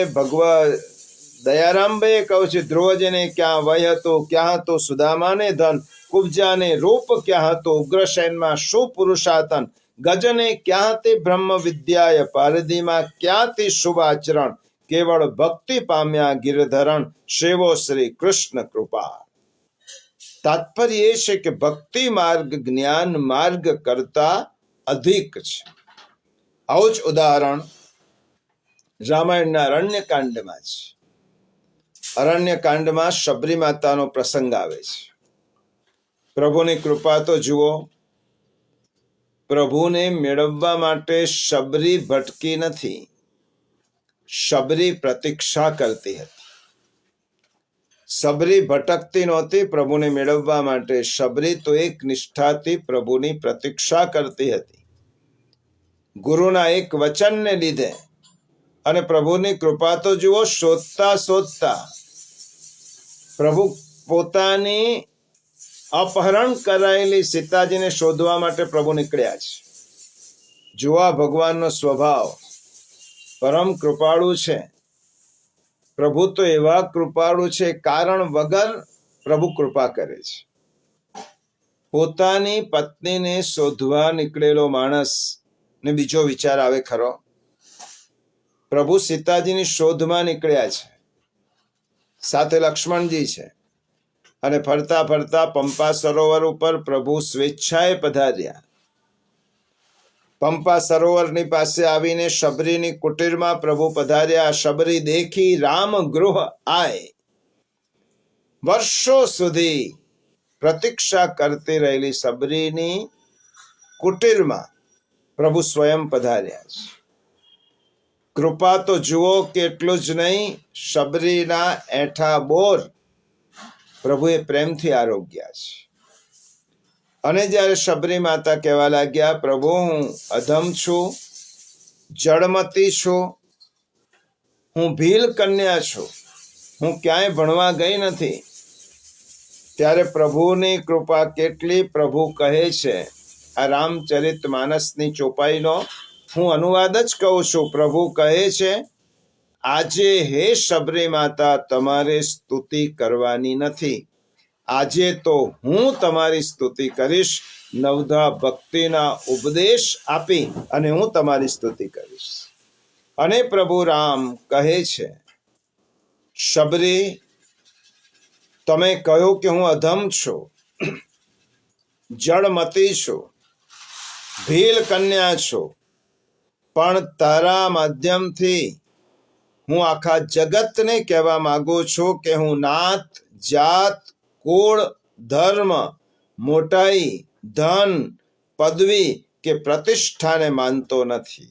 દયારામભાઈએ કહ્યું છે, ધ્રુવજીને ક્યાં વય હતું, ક્યાં હતું સુદામાને ધન, કુબ્જાને રૂપ ક્યાં હતું, ઉગ્રસેનમાં શું પુરુષાતન, ગજને ક્યાં હતી બ્રહ્મ વિદ્યાય, પારધીમાં ક્યાંથી શુભ આચરણ, કેવળ ભક્તિ પામ્યા ગિરધરણ, સેવો શ્રી કૃષ્ણ કૃપા. તાત્પર્ય એ છે કે ભક્તિ માર્ગ જ્ઞાન માર્ગ કરતા અધિક છે. આવું જ ઉદાહરણ રામાયણના અરણ્યકાંડમાં છે. અરણ્યકાંડમાં શબરી માતાનો પ્રસંગ આવે છે. પ્રભુની કૃપા તો જુઓ. પ્રભુને મેળવવા માટે શબરી ભટકી નથી, શબરી પ્રતીક્ષા કરતી હતી. શબરી ભટકતી નહોતી પ્રભુને મેળવવા માટે. શબરી તો એક નિષ્ઠાથી પ્રભુની પ્રતીક્ષા કરતી હતી. ગુરુના એક વચનને લીધે. અને પ્રભુની કૃપા તો જુઓ. શોધતા પ્રભુ પોતાની અપહરણ કરાયેલી સીતાજીને શોધવા માટે પ્રભુ નીકળ્યા છે. જુઓ ભગવાનનો સ્વભાવ, પરમ કૃપાળુ છે. પ્રભુ તો એવા કૃપાળુ છે, કારણ વગર પ્રભુ કૃપા કરે છે. પોતાની પત્નીને શોધવા નીકળેલો માણસ ને બીજો વિચાર આવે ખરો? પ્રભુ સીતાજીની શોધમાં નીકળ્યા છે, સાથે લક્ષ્મણજી છે, અને ફરતા ફરતા પંપા સરોવર ઉપર પ્રભુ સ્વેચ્છાએ પધાર્યા. પંપા સરોવરની પાસે આવીને શબરીની કુટીરમાં પ્રભુ પધાર્યા. શબરી દેખી રામ ગૃહ આય. વર્ષો સુધી પ્રતીક્ષા કરતી રહેલી શબરીની કુટીરમાં પ્રભુ સ્વયં પધાર્યા છે. કૃપા તો જુઓ કે એટલું જ નહીં, શબરીના એઠા બોર પ્રભુએ પ્રેમથી આરોગ્યા છે. અને જ્યારે શબરી માતા કહેવા લાગ્યા, પ્રભુ હું અધમ છું, જળમતી છું, હું ભીલ કન્યા છું, હું ક્યાંય ભણવા ગઈ નથી, ત્યારે પ્રભુની કૃપા કેટલી. પ્રભુ કહે છે, આ રામચરિત માનસની ચોપાઈનો હું અનુવાદ જ કહું છું. પ્રભુ કહે છે, આજે હે શબરી માતા તમારે સ્તુતિ કરવાની નથી, આજે તો હું તમારી સ્તુતિ કરીશ. નવધા ભક્તિના ઉપદેશ આપી અને હું તમારી સ્તુતિ કરીશ. અને પ્રભુ રામ કહે છે, શબરી, તમે કહ્યું કે હું અધમ છું, જળમતી છું, ભીલ કન્યા છું, પણ તારા માધ્યમથી હું આખા જગતને કહેવા માંગુ છું કે હું નાત, જાત, કુળ, ધર્મ, મોટાઈ, ધન, પદવી કે પ્રતિષ્ઠાને માનતો નથી.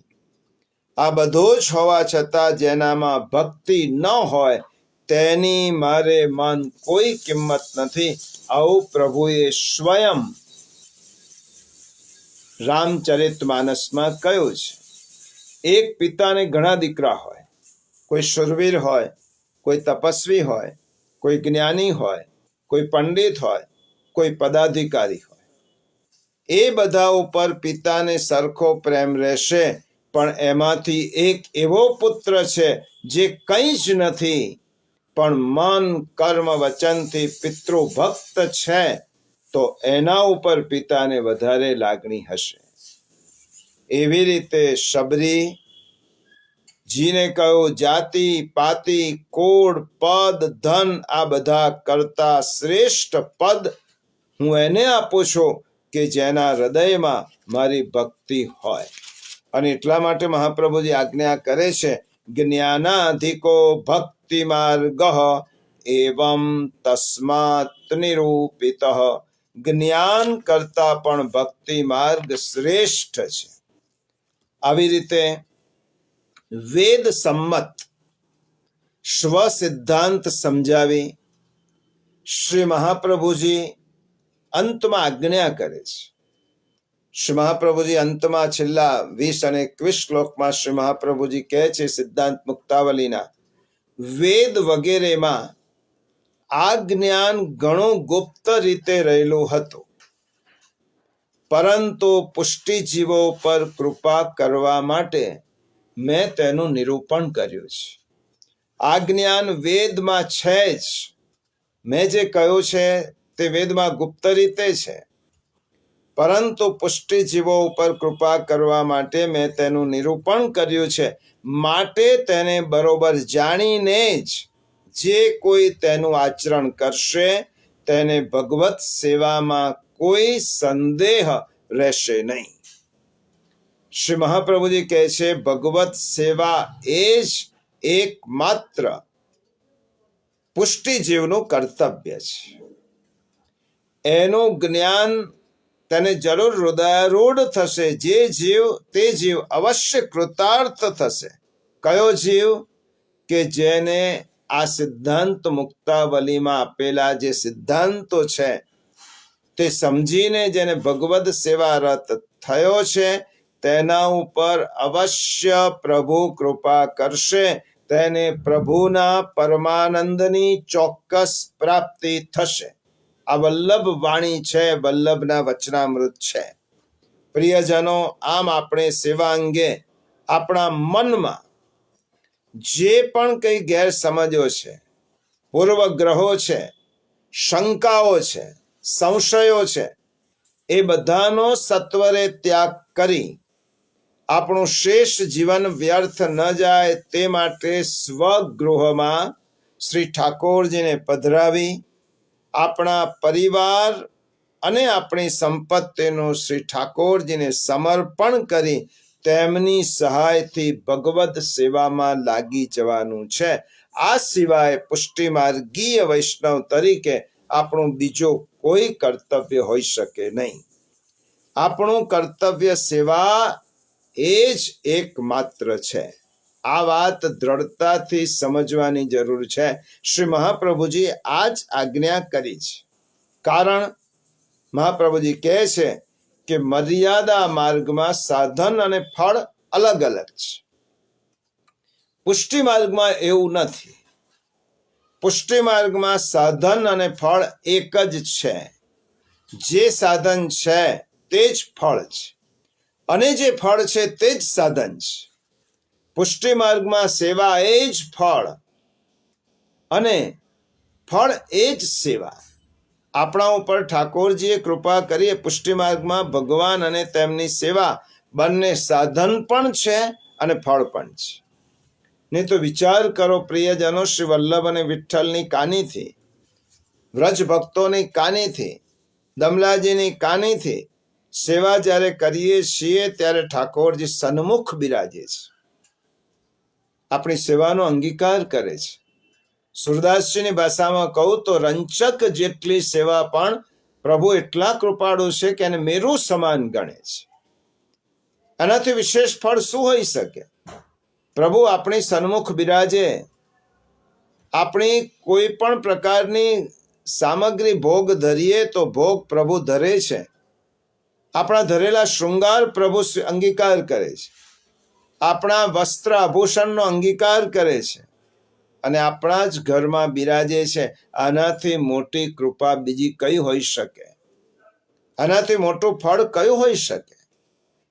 આ બધું જ હોવા છતાં જેનામાં ભક્તિ ન હોય તેની મારે મન કોઈ કિંમત નથી. આવું પ્રભુએ સ્વયં રામચરિતમાનસમાં કહ્યું છે. એક પિતાને ઘણા દીકરા હોય, કોઈ શૂરવીર હોય, કોઈ તપસ્વી હોય, કોઈ જ્ઞાની હોય, કોઈ પંડિત હોય, કોઈ પદાધિકારી હોય. એ બધા ઉપર પિતાને સરખો પ્રેમ રહેશે, પણ એમાંથી એક એવો પુત્ર છે જે કંઈ જ નથી, પણ મન, કર્મ, વચનથી પિતૃભક્ત છે, તો એના ઉપર પિતાને વધારે લાગણી હશે. એવી રીતે શબરી જીને કહ્યું, જાતિ, પાતિ, કુળ, પદ, ધન આ બધા કરતા શ્રેષ્ઠ પદ હું એને આપું છું કે જેના હૃદયમાં મારી ભક્તિ હોય. અને એટલા માટે મહાપ્રભુજી આજ્ઞા કરે છે, જ્ઞાનાધિકો ભક્તિ માર્ગ એવં તસ્માત નિરૂપિત. જ્ઞાન કરતા પણ ભક્તિ માર્ગ શ્રેષ્ઠ છે. આવી રીતે વેદ સંમત સ્વ સિદ્ધાંત સમજાવી શ્રી મહાપ્રભુજી અંતમાં આજ્ઞા કરે છે. શ્રી મહાપ્રભુજી અંતમાં છેલ્લા 20 અને 21 શ્લોકમાં શ્રી મહાપ્રભુજી કહે છે, સિદ્ધાંત મુક્તાવલીના, વેદ વગેરેમાં આ જ્ઞાન ઘણું ગુપ્ત રીતે રહેલું હતું, પરંતુ પુષ્ટિજીવો પર કૃપા કરવા માટે મેં તેનું નિરૂપણ કર્યું છે. આ જ્ઞાન વેદમાં છે જ. મેં જે કહ્યું છે તે વેદમાં ગુપ્ત રીતે છે, પરંતુ પુષ્ટિજીવો ઉપર કૃપા કરવા માટે મેં તેનું નિરૂપણ કર્યું છે. માટે તેને બરોબર જાણીને જ જે કોઈ તેનું આચરણ કરશે તેને ભગવત સેવામાં કોઈ સંદેહ રહેશે નહીં. શ્રી મહાપ્રભુજી કહે છે, ભગવત સેવા એ જ એકમાત્ર પુષ્ટિજીવનું કર્તવ્ય છે. એનું જ્ઞાન તેને જરૂર હૃદયારૂઢ થશે. જે જીવ તે જીવ અવશ્ય કૃતાર્થ થશે. કયો જીવ? કે જેને આ સિદ્ધાંત મુક્તાવલીમાં આપેલા જે સિદ્ધાંતો છે તે સમજીને જેને ભગવદ સેવા રત થયો છે, તેના ઉપર અવશ્ય પ્રભુ કૃપા કરશે. તેને પ્રભુના પરમાનંદની ચોક્કસ પ્રાપ્તિ થશે. આ વલ્લભ વાણી છે, વલ્લભના વચનામૃત છે. પ્રિયજનો, આમ આપણે સેવા અંગે આપણા મનમાં જે પણ કંઈ ગેરસમજો છે, પૂર્વગ્રહો છે, શંકાઓ છે, સંશયો છે, એ બધાનો સત્વરે ત્યાગ કરી આપણું શેષ જીવન વ્યર્થ ન જાય તે માટે સ્વગૃહમાં શ્રી ઠાકોરજીને પધરાવી આપણા પરિવાર અને આપણી સંપત્તિનું શ્રી ઠાકોરજીને સમર્પણ કરી તેમની સહાયથી ભગવદ સેવામાં લાગી જવાનું છે. આ સિવાય પુષ્ટિમાર્ગીય વૈષ્ણવ તરીકે આપણું બીજું કોઈ કર્તવ્ય હોઈ શકે નહીં. આપણું કર્તવ્ય સેવા એ જ એકમાત્ર છે. આ વાત દ્રઢતાથી સમજવાની જરૂર છે. શ્રી મહાપ્રભુજી આ જ આજ્ઞા કરી છે. કારણ મહાપ્રભુજી કહે છે કે મર્યાદા માર્ગમાં સાધન અને ફળ અલગ અલગ છે. પુષ્ટિ માર્ગમાં એવું નથી. પુષ્ટિ માર્ગમાં સાધન અને ફળ એક જ છે. જે સાધન છે તે જ ફળ છે, અને જે ફળ છે તે જ સાધન છે. પુષ્ટિ માર્ગમાં સેવા એ જ ફળ અને ફળ એ જ સેવા. આપણા ઉપર ઠાકોરજીએ કૃપા કરી પુષ્ટિ માર્ગમાં ભગવાન અને તેમની સેવા બંને સાધન પણ છે અને ફળ પણ છે. નહીં તો વિચાર કરો પ્રિયજનો, શ્રી વલ્લભ અને વિઠ્ઠલની કાનીથી, વ્રજ ભક્તોની કાનીથી, દમલાજીની કાનીથી સેવા જ્યારે કરીએ છીએ ત્યારે ઠાકોરજી સન્મુખ બિરાજે છે, આપણી સેવાનો અંગીકાર કરે છે. સુરદાસજીની ભાષામાં કહું તો રંચક જેટલી સેવા પણ પ્રભુ એટલા કૃપાળુ છે કે એને મેરુ સમાન ગણે છે. આનાથી વિશેષ ફળ શું હોઈ શકે? પ્રભુ આપણી સન્મુખ બિરાજે, આપણી કોઈ પણ પ્રકારની સામગ્રી ભોગ ધરીએ તો ભોગ પ્રભુ ધરે છે. આપણા ધરેલા શૃંગાર પ્રભુ અંગીકાર કરે છે, આપણા વસ્ત્ર આભૂષણનો અંગીકાર કરે છે અને આપણા જ ઘરમાં બિરાજે છે. આનાથી મોટી કૃપા બીજી કઈ હોઈ શકે? આનાથી મોટું ફળ કયું હોઈ શકે?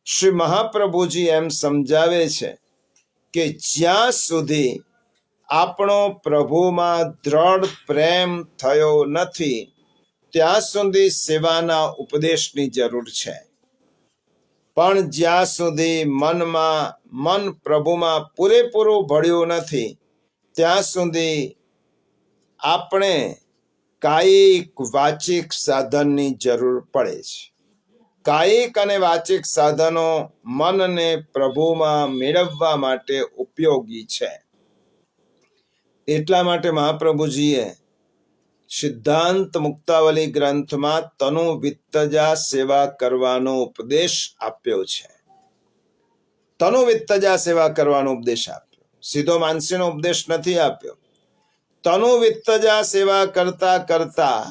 શ્રી મહાપ્રભુજી એમ સમજાવે છે કે જ્યાં સુધી આપણો પ્રભુમાં દ્રઢ પ્રેમ થયો નથી ત્યાં સુધી સેવાના ઉપદેશની જરૂર છે. પણ જ્યાં સુધી મન પ્રભુમાં પૂરેપૂરું ભળ્યું નથી ત્યાં સુધી આપણે કાયિક વાચિક સાધનની જરૂર પડે છે. કાયિક અને વાચિક સાધનો મનને પ્રભુમાં મેળવવા માટે ઉપયોગી છે. એટલા માટે મહાપ્રભુજીએ સિદ્ધાંત મુક્તાવલી ગ્રંથમાં તનુ વિત્તજા સેવા કરવાનો ઉપદેશ આપ્યો છે. તનુ વિત્તજા સેવા કરવાનો ઉપદેશ આપ્યો, સીધો માનસીનો ઉપદેશ નથી આપ્યો. તનુ વિત્તજા સેવા કરતા કરતા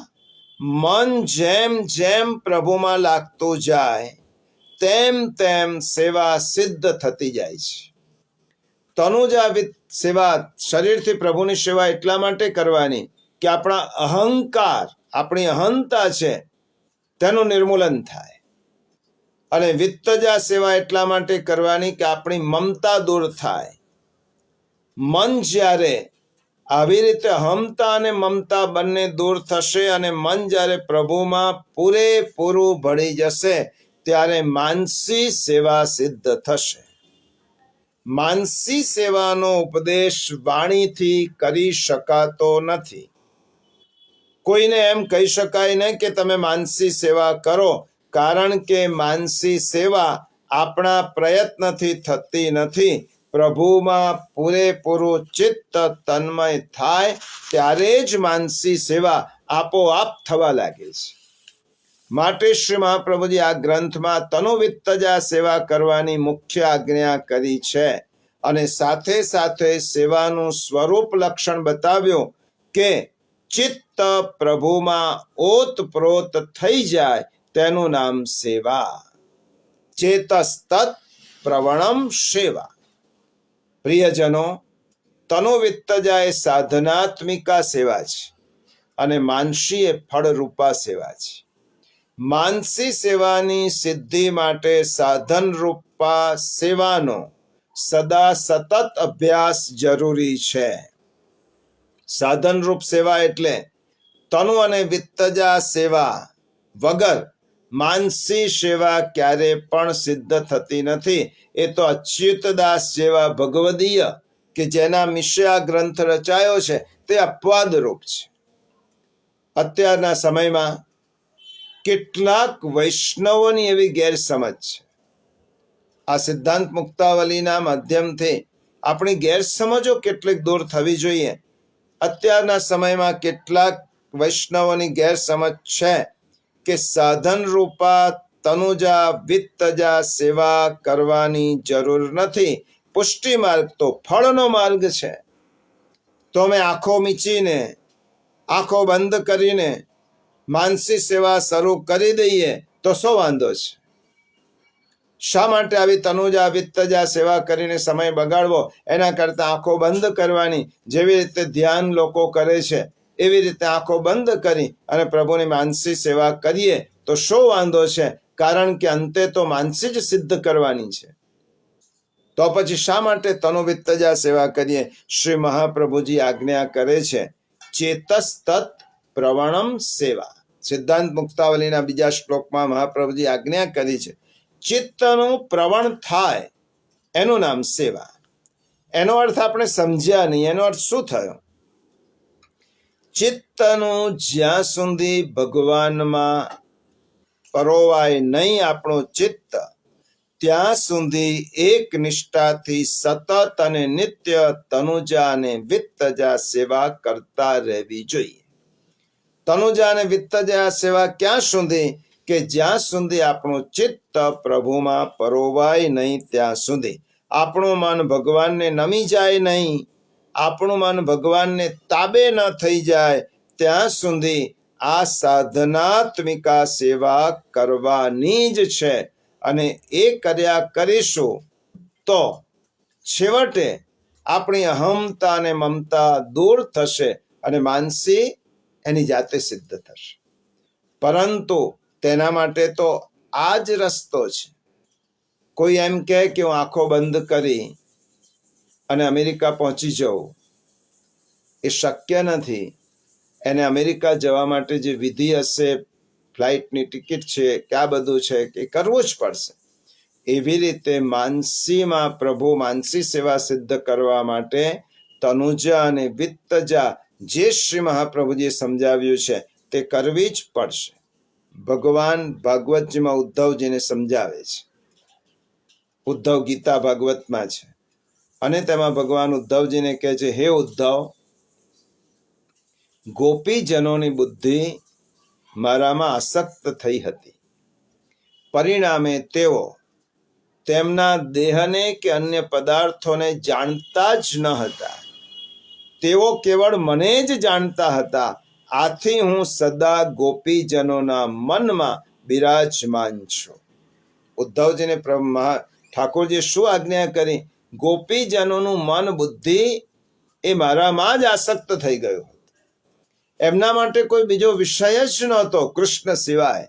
મન જેમ જેમ પ્રભુમાં લાગતું જાય તેમ તેમ સેવા સિદ્ધ થતી જાય છે. તનુજા સેવા, શરીરથી પ્રભુની સેવા એટલા માટે કરવાની કે આપણા અહંકાર, આપણી અહંતા છે તેનું નિર્મૂલન થાય. અને વિત્તજા સેવા એટલા માટે કરવાની કે આપણી મમતા દૂર થાય. મન જ્યારે આવી રીતે અહમતા અને મમતા બંને દૂર થશે અને મન જ્યારે પ્રભુમાં પૂરેપૂરું ભળી જશે ત્યારે માનસી સેવા સિદ્ધ થશે. માનસી સેવાનો ઉપદેશ વાણીથી કરી શકાતો નથી. કોઈને એમ કહી શકાય નહીં કે તમે માનસી સેવા કરો, કારણ કે માનસી સેવા આપણા પ્રયત્નથી થતી નથી. પ્રભુમાં પૂરેપૂરું ચિત્ત તન્મય થાય ત્યારે જ માનસી સેવા આપોઆપ થવા લાગે છે. માટે શ્રી મહાપ્રભુજી આ ગ્રંથમાં તનુવિત્તજા સેવા કરવાની મુખ્ય આજ્ઞા કરી છે અને સાથે સાથે સેવાનું સ્વરૂપ લક્ષણ બતાવ્યું કે ચિત્ત પ્રભુમાં ઓતપ્રોત થઈ જાય તેનું નામ સેવા. ચેતસ્તત પ્રવણમ સેવા. પ્રિયજનો, તનુવિત્તજા એ સાધનાત્મિકા સેવા છે અને માનસી એ ફળરૂપા સેવા છે. માનસી સેવાની સિદ્ધિ માટે સાધન રૂપા સેવાનો સદા સતત અભ્યાસ જરૂરી છે. સાધન રૂપ સેવા એટલે તનુ અને વિત્તજા સેવા વગર માનસી સેવા ક્યારે પણ સિદ્ધ થતી નથી. એ તો અચ્યુતદાસ જેવા ભગવદીય કે જેના મિશે આ ગ્રંથ રચાયો છે તે અપવાદ રૂપ છે. અત્યારના સમયમાં કેટલાક વૈષ્ણવોની એવી ગેરસમજ છે. આ સિદ્ધાંત મુક્તાવલીના માધ્યમથી આપણી ગેરસમજો કેટલીક દૂર થવી જોઈએ. અત્યારના સમયમાં કેટલાક વૈષ્ણવોની ગેરસમજ છે કે સાધન રૂપા તનુજા વિત્તજા સેવા કરવાની જરૂર નથી, પુષ્ટિ માર્ગ તો ફળનો માર્ગ છે. તો અમે આંખો મીચીને, આંખો બંધ કરીને માનસી સેવા શરૂ કરી દઈએ તો શું વાંધો છે? શા માટે આવી તનુજા વિત્તજા સેવા કરીને સમય બગાડવો? એના કરતાં આંખો બંધ કરવાની. જેવી રીતે ધ્યાન લોકો કરે છે એવી રીતે આંખો બંધ કરી અને પ્રભુની માનસી સેવા કરીએ તો શું વાંધો છે? કારણ કે અંતે તો માનસી જ સિદ્ધ કરવાની છે. તો પછી શા માટે તનુ વિત્તજા સેવા કરીએ? શ્રી મહાપ્રભુજી આજ્ઞા કરે છે ચેતસ્તત પ્રવણમ સેવા. સિદ્ધાંત મુક્તાવલીના બીજા શ્લોકમાં મહાપ્રભુજી આજ્ઞા કરી છે, ચિત્તનું પ્રવણ થાય એનું નામ સેવા. એનો અર્થ આપણે સમજ્યા નહીં. એનો અર્થ શું થયો? ચિત્તનું જ્યાં સુધી ભગવાનમાં પરોવાય નહીં આપણું ચિત્ત, ત્યાં સુધી એક નિષ્ઠાથી સતત અને નિત્ય તનુજા અને વિત્તજા સેવા કરતા રહેવી જોઈએ. તનુજા અને વિત્તજા સેવા ક્યાં સુધી? કે જ્યાં સુધી આપણું ચિત્ત પ્રભુમાં પરોવાય નહીં ત્યાં સુધી, આપણું મન ભગવાનને નમી જાય નહીં, આપણું મન ભગવાનને તાબે ન થઈ જાય ત્યાં સુધી આ સાધનાત્મિકા સેવા કરવાની જ છે. અને એ કર્યા કરીશું તો છેવટે આપણી અહમતા અને મમતા દૂર થશે અને માનસી એની જાતે સિદ્ધ થશે. પરંતુ તેના માટે તો આ જ રસ્તો છે. કોઈ એમ કહે કે હું આંખો બંધ કરી અને અમેરિકા પહોંચી જાઉં, એ શક્ય નથી. એને અમેરિકા જવા માટે જે વિધિ હશે, ફ્લાઇટની ટિકિટ છે કે આ બધું છે કે કરવું જ પડશે. એવી રીતે માનસીમાં પ્રભુ માનસી સેવા સિદ્ધ કરવા માટે તનુજા અને વિત્તજા જે શ્રી મહાપ્રભુજીએ સમજાવ્યું છે તે કરવી જ પડશે. ભગવાન ભાગવતજીમાં ઉદ્ધવજીને સમજાવે છે. ઉદ્ધવ ગીતા ભાગવતમાં છે અને તેમાં ભગવાન ઉદ્ધવજીને કહે છે, હે ઉદ્ધવ, ગોપીજનોની બુદ્ધિ મારામાં આસક્ત થઈ હતી. પરિણામે તેઓ તેમના દેહને કે અન્ય પદાર્થોને જાણતા જ ન હતા. તેઓ કેવળ મને જ જાણતા હતા. આથી હું સદા ગોપીજનોના મનમાં બિરાજમાન છું. ઉદ્ધવજીને ઠાકોરજીએ શું આજ્ઞા કરી? ગોપીજનોનું મન બુદ્ધિ એ મારામાં જ આસક્ત થઈ ગયું. એમના માટે કોઈ બીજો વિષય જ નહોતો કૃષ્ણ સિવાય.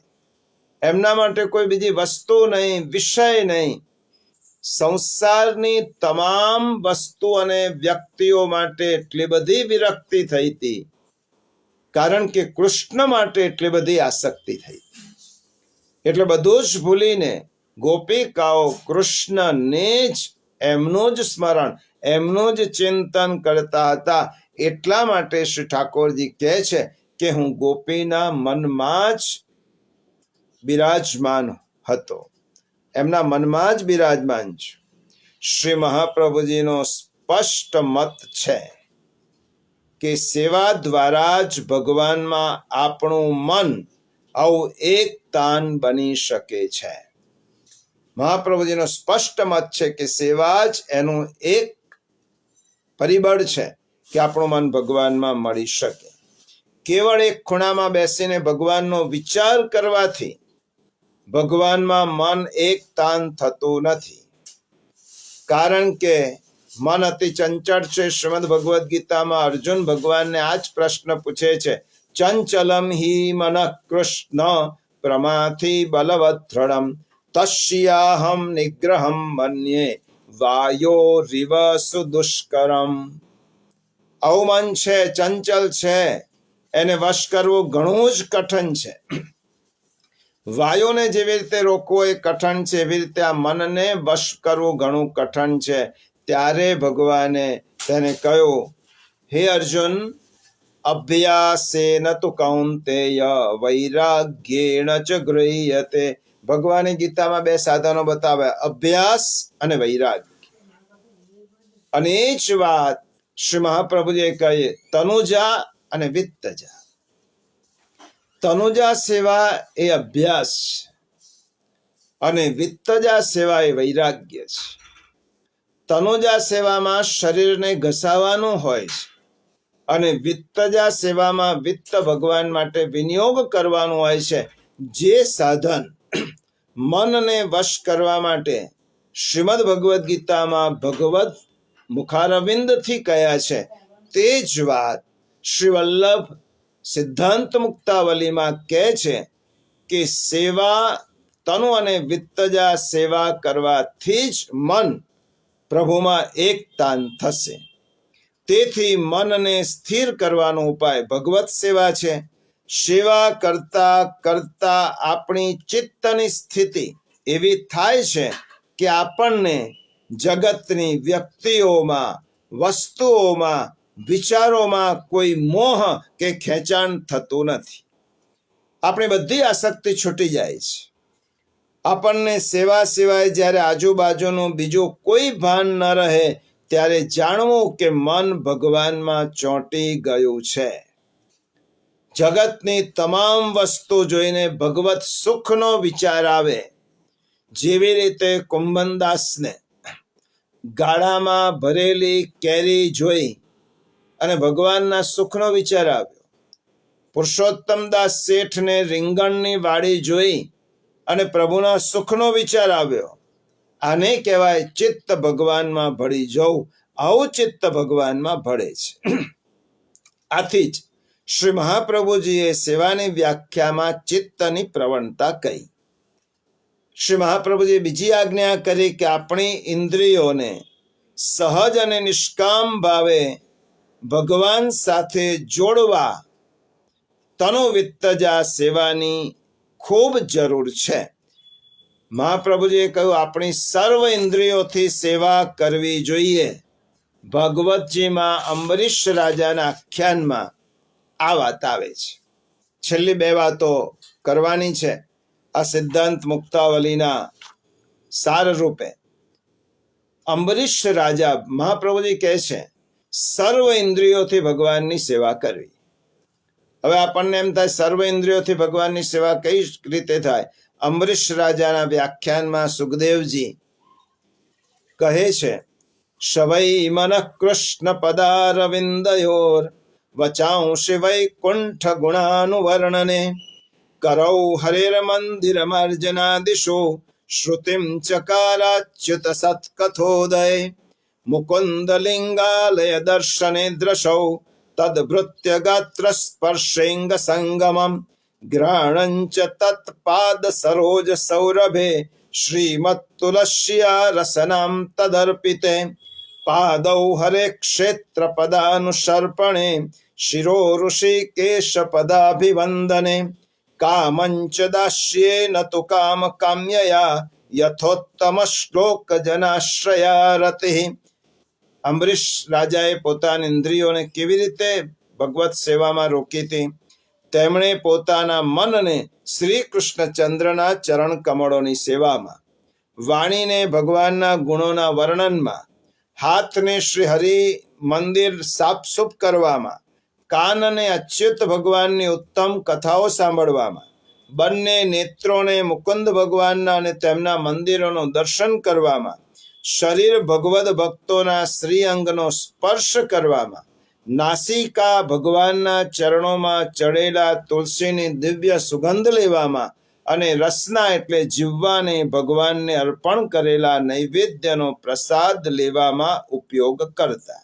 એમના માટે કોઈ બીજી વસ્તુ નહીં, વિષય નહીં. સંસારની તમામ વસ્તુ અને વ્યક્તિઓ માટે એટલી બધી વિરક્તિ થઈ હતી, કારણ કે કૃષ્ણ માટે એટલી બધી આસક્તિ થઈ. એટલે બધું જ ભૂલીને ગોપિકાઓ કૃષ્ણને જ, એમનું જ સ્મરણ, એમનું જ ચિંતન કરતા હતા. એટલા માટે શ્રી ઠાકોરજી કહે છે કે હું ગોપીના મનમાં જ બિરાજમાન હતો, એમના મનમાં જ બિરાજમાન છું. શ્રી મહાપ્રભુજીનો સ્પષ્ટ મત છે કે સેવા દ્વારા જ ભગવાનમાં આપણું મન આવું એક તાન બની શકે છે. મહાપ્રભુજીનો સ્પષ્ટ મત છે કે સેવા જ એનું એક પરિબળ છે કે આપણું મન ભગવાનમાં મળી શકે. કેવળ એક ખૂણામાં બેસીને ભગવાનનો વિચાર કરવાથી ભગવાનમાં મન એક તાન થતું નથી. કારણ કે મન અતિ ચંચળ છે. શ્રીમદ ભગવદ્ ગીતામાં અર્જુન ભગવાનને આ જ પ્રશ્ન પૂછે છે, ચંચલમ હિ મન કૃષ્ણ પ્રમાથી બલવત દ્રઢમ તસ્યાહમ નિગ્રહમ મન્યે વાયો રિવ સુદુષ્કરમ. આવું મન છે, ચંચલ છે, એને વશ કરવું ઘણું જ કઠણ છે. વાયુને જેવી રીતે રોકવો એ કઠણ છે, એવી રીતે આ મનને વશ કરવું ઘણું કઠણ છે. ત્યારે ભગવાને તેને કહ્યું, હે અર્જુન, અભ્યાસેન તુ કૌંતેય વૈરાગ્યેણ ચ ગૃહ્યતે. ભગવાને ગીતામાં બે સાધનો બતાવ્યા, અભ્યાસ અને વૈરાગ્ય. અને એ જ વાત શ્રી મહાપ્રભુજીએ કહી, તનુજા અને વિત્તજા. તનુજા સેવા એ અભ્યાસ છે અને વિત્તજા સેવા એ વૈરાગ્ય છે. તનુજા સેવામાં શરીરને ઘસાવાનું હોય છે અને વિત્તજા સેવામાં વિત્ત ભગવાન માટે વિનિયોગ કરવાનું હોય છે. જે સાધન મનને વશ કરવા માટે શ્રીમદ ભગવદ્ ગીતામાં ભગવદ મુખારવિંદથી કહ્યા છે, તે જ વાત શ્રી વલ્લભ સિદ્ધાંત મુક્તાવલીમાં કહે છે કે સેવા તનુ અને વિત્તજા સેવા કરવાથી જ મન પ્રભુમાં એક તાન થશે. તેથી મનને સ્થિર કરવાનો ઉપાય ભગવત સેવા છે. સેવા કરતા કરતા આપણી ચિત્તની સ્થિતિ એવી થાય છે કે આપણને જગતની વ્યક્તિઓમાં, વસ્તુઓમાં, વિચારોમાં કોઈ મોહ કે ખેંચાણ થતું નથી. આપણી બધી આસક્તિ છૂટી જાય છે. આપણને સેવા સિવાય જ્યારે આજુબાજુનું બીજું કોઈ ભાન ન રહે ત્યારે જાણવું કે મન ભગવાનમાં ચોંટી ગયું છે. જગતની તમામ વસ્તુ જોઈને ભગવત સુખનો વિચાર આવે. જેવી રીતે કુંભનદાસને ગાળામાં ભરેલી કેરી જોઈ અને ભગવાનના સુખનો વિચાર આવ્યો. પુરુષોત્તમદાસ શેઠને રીંગણની વાડી જોઈ અને પ્રભુના સુખનો વિચાર આવ્યો. આને કહેવાય ચિત્ત ભગવાનમાં ભળી જવું. આવું ચિત્ત ભગવાનમાં ભળે છે. આથી જ શ્રી મહાપ્રભુજીએ સેવાની વ્યાખ્યામાં ચિત્તની પ્રવણતા કહી. શ્રી મહાપ્રભુજીએ બીજી આજ્ઞા કરી કે આપણી ઇન્દ્રિયોને સહજ અને નિષ્કામ ભાવે ભગવાન સાથે જોડવા તનોવિત્તજા સેવાની ખૂબ જરૂર છે. મહાપ્રભુજીએ કહ્યું આપણી સર્વ ઇન્દ્રિયોથી સેવા કરવી જોઈએ. ભાગવતજીમાં અંબરીશ રાજાના આખ્યાનમાં આ વાત આવે છે. છેલ્લી બે વાતો કરવાની છે આ સિદ્ધાંત મુક્તાવલીના સાર રૂપે. અંબરીશ રાજા, મહાપ્રભુજી કહે છે સર્વ ઇન્દ્રિયોથી ભગવાનની સેવા કરવી. હવે આપણને એમ થાય સર્વ ઇન્દ્રિયોથી ભગવાનની સેવા કઈ રીતે થાય? અંબરીશ રાજાના વ્યાખ્યાનમાં સુખદેવજી કહે છે શવૈ મનઃ કૃષ્ણ પદારવિંદયોર વચાંશિ વૈકુંઠ ગુણાનુવર્ણને કરૌ હરેર મંદિર માર્જનાદિશો શ્રુતિમ ચકારાચ્યુત સત્કથોદય મુકુંદ લિંગાલય દર્શને દ્રશૌ તદ્ભૃત્ય ગાત્ર સ્પર્શેંગ સંગમમ ગ્રહણંચ તત્પાદ સરોજ સૌરભે શ્રીમત્તુલસ્યા રસનામ તદર્પિતે પાદૌ હરે ક્ષેત્ર પદાનુસર્પણે શિરો ઋષિકેશ પદાભિવંદને કામંચ દાસ્યેન તુ કામ કામ્યયા યથોત્તમ શ્લોક જનાશ્રયા રતિઃ. અંબરીશ રાજાએ પોતાની ઇન્દ્રિયોને કેવી રીતે ભગવત સેવામાં રોકી હતી? તેમણે પોતાના મનને શ્રી કૃષ્ણચંદ્રના ચરણ કમળોની સેવામાં, વાણીને ભગવાનના ગુણોના વર્ણનમાં, હાથને શ્રી હરિ મંદિર સાફસૂફ કરવામાં, કાનને અચ્યુત ભગવાનની ઉત્તમ કથાઓ સાંભળવામાં, બંને નેત્રોને મુકુંદ ભગવાનના અને તેમના મંદિરોનું દર્શન કરવામાં, શરીર ભગવદ ભક્તોના શ્રી અંગનો સ્પર્શ કરવામાં, નાસિકા ભગવાનના ચરણોમાં ચડેલા તુલસીની દિવ્ય સુગંધ લેવામાં અને રસના એટલે જીવવાને ભગવાનને અર્પણ કરેલા નૈવેદ્યનો પ્રસાદ લેવામાં ઉપયોગ કરતા.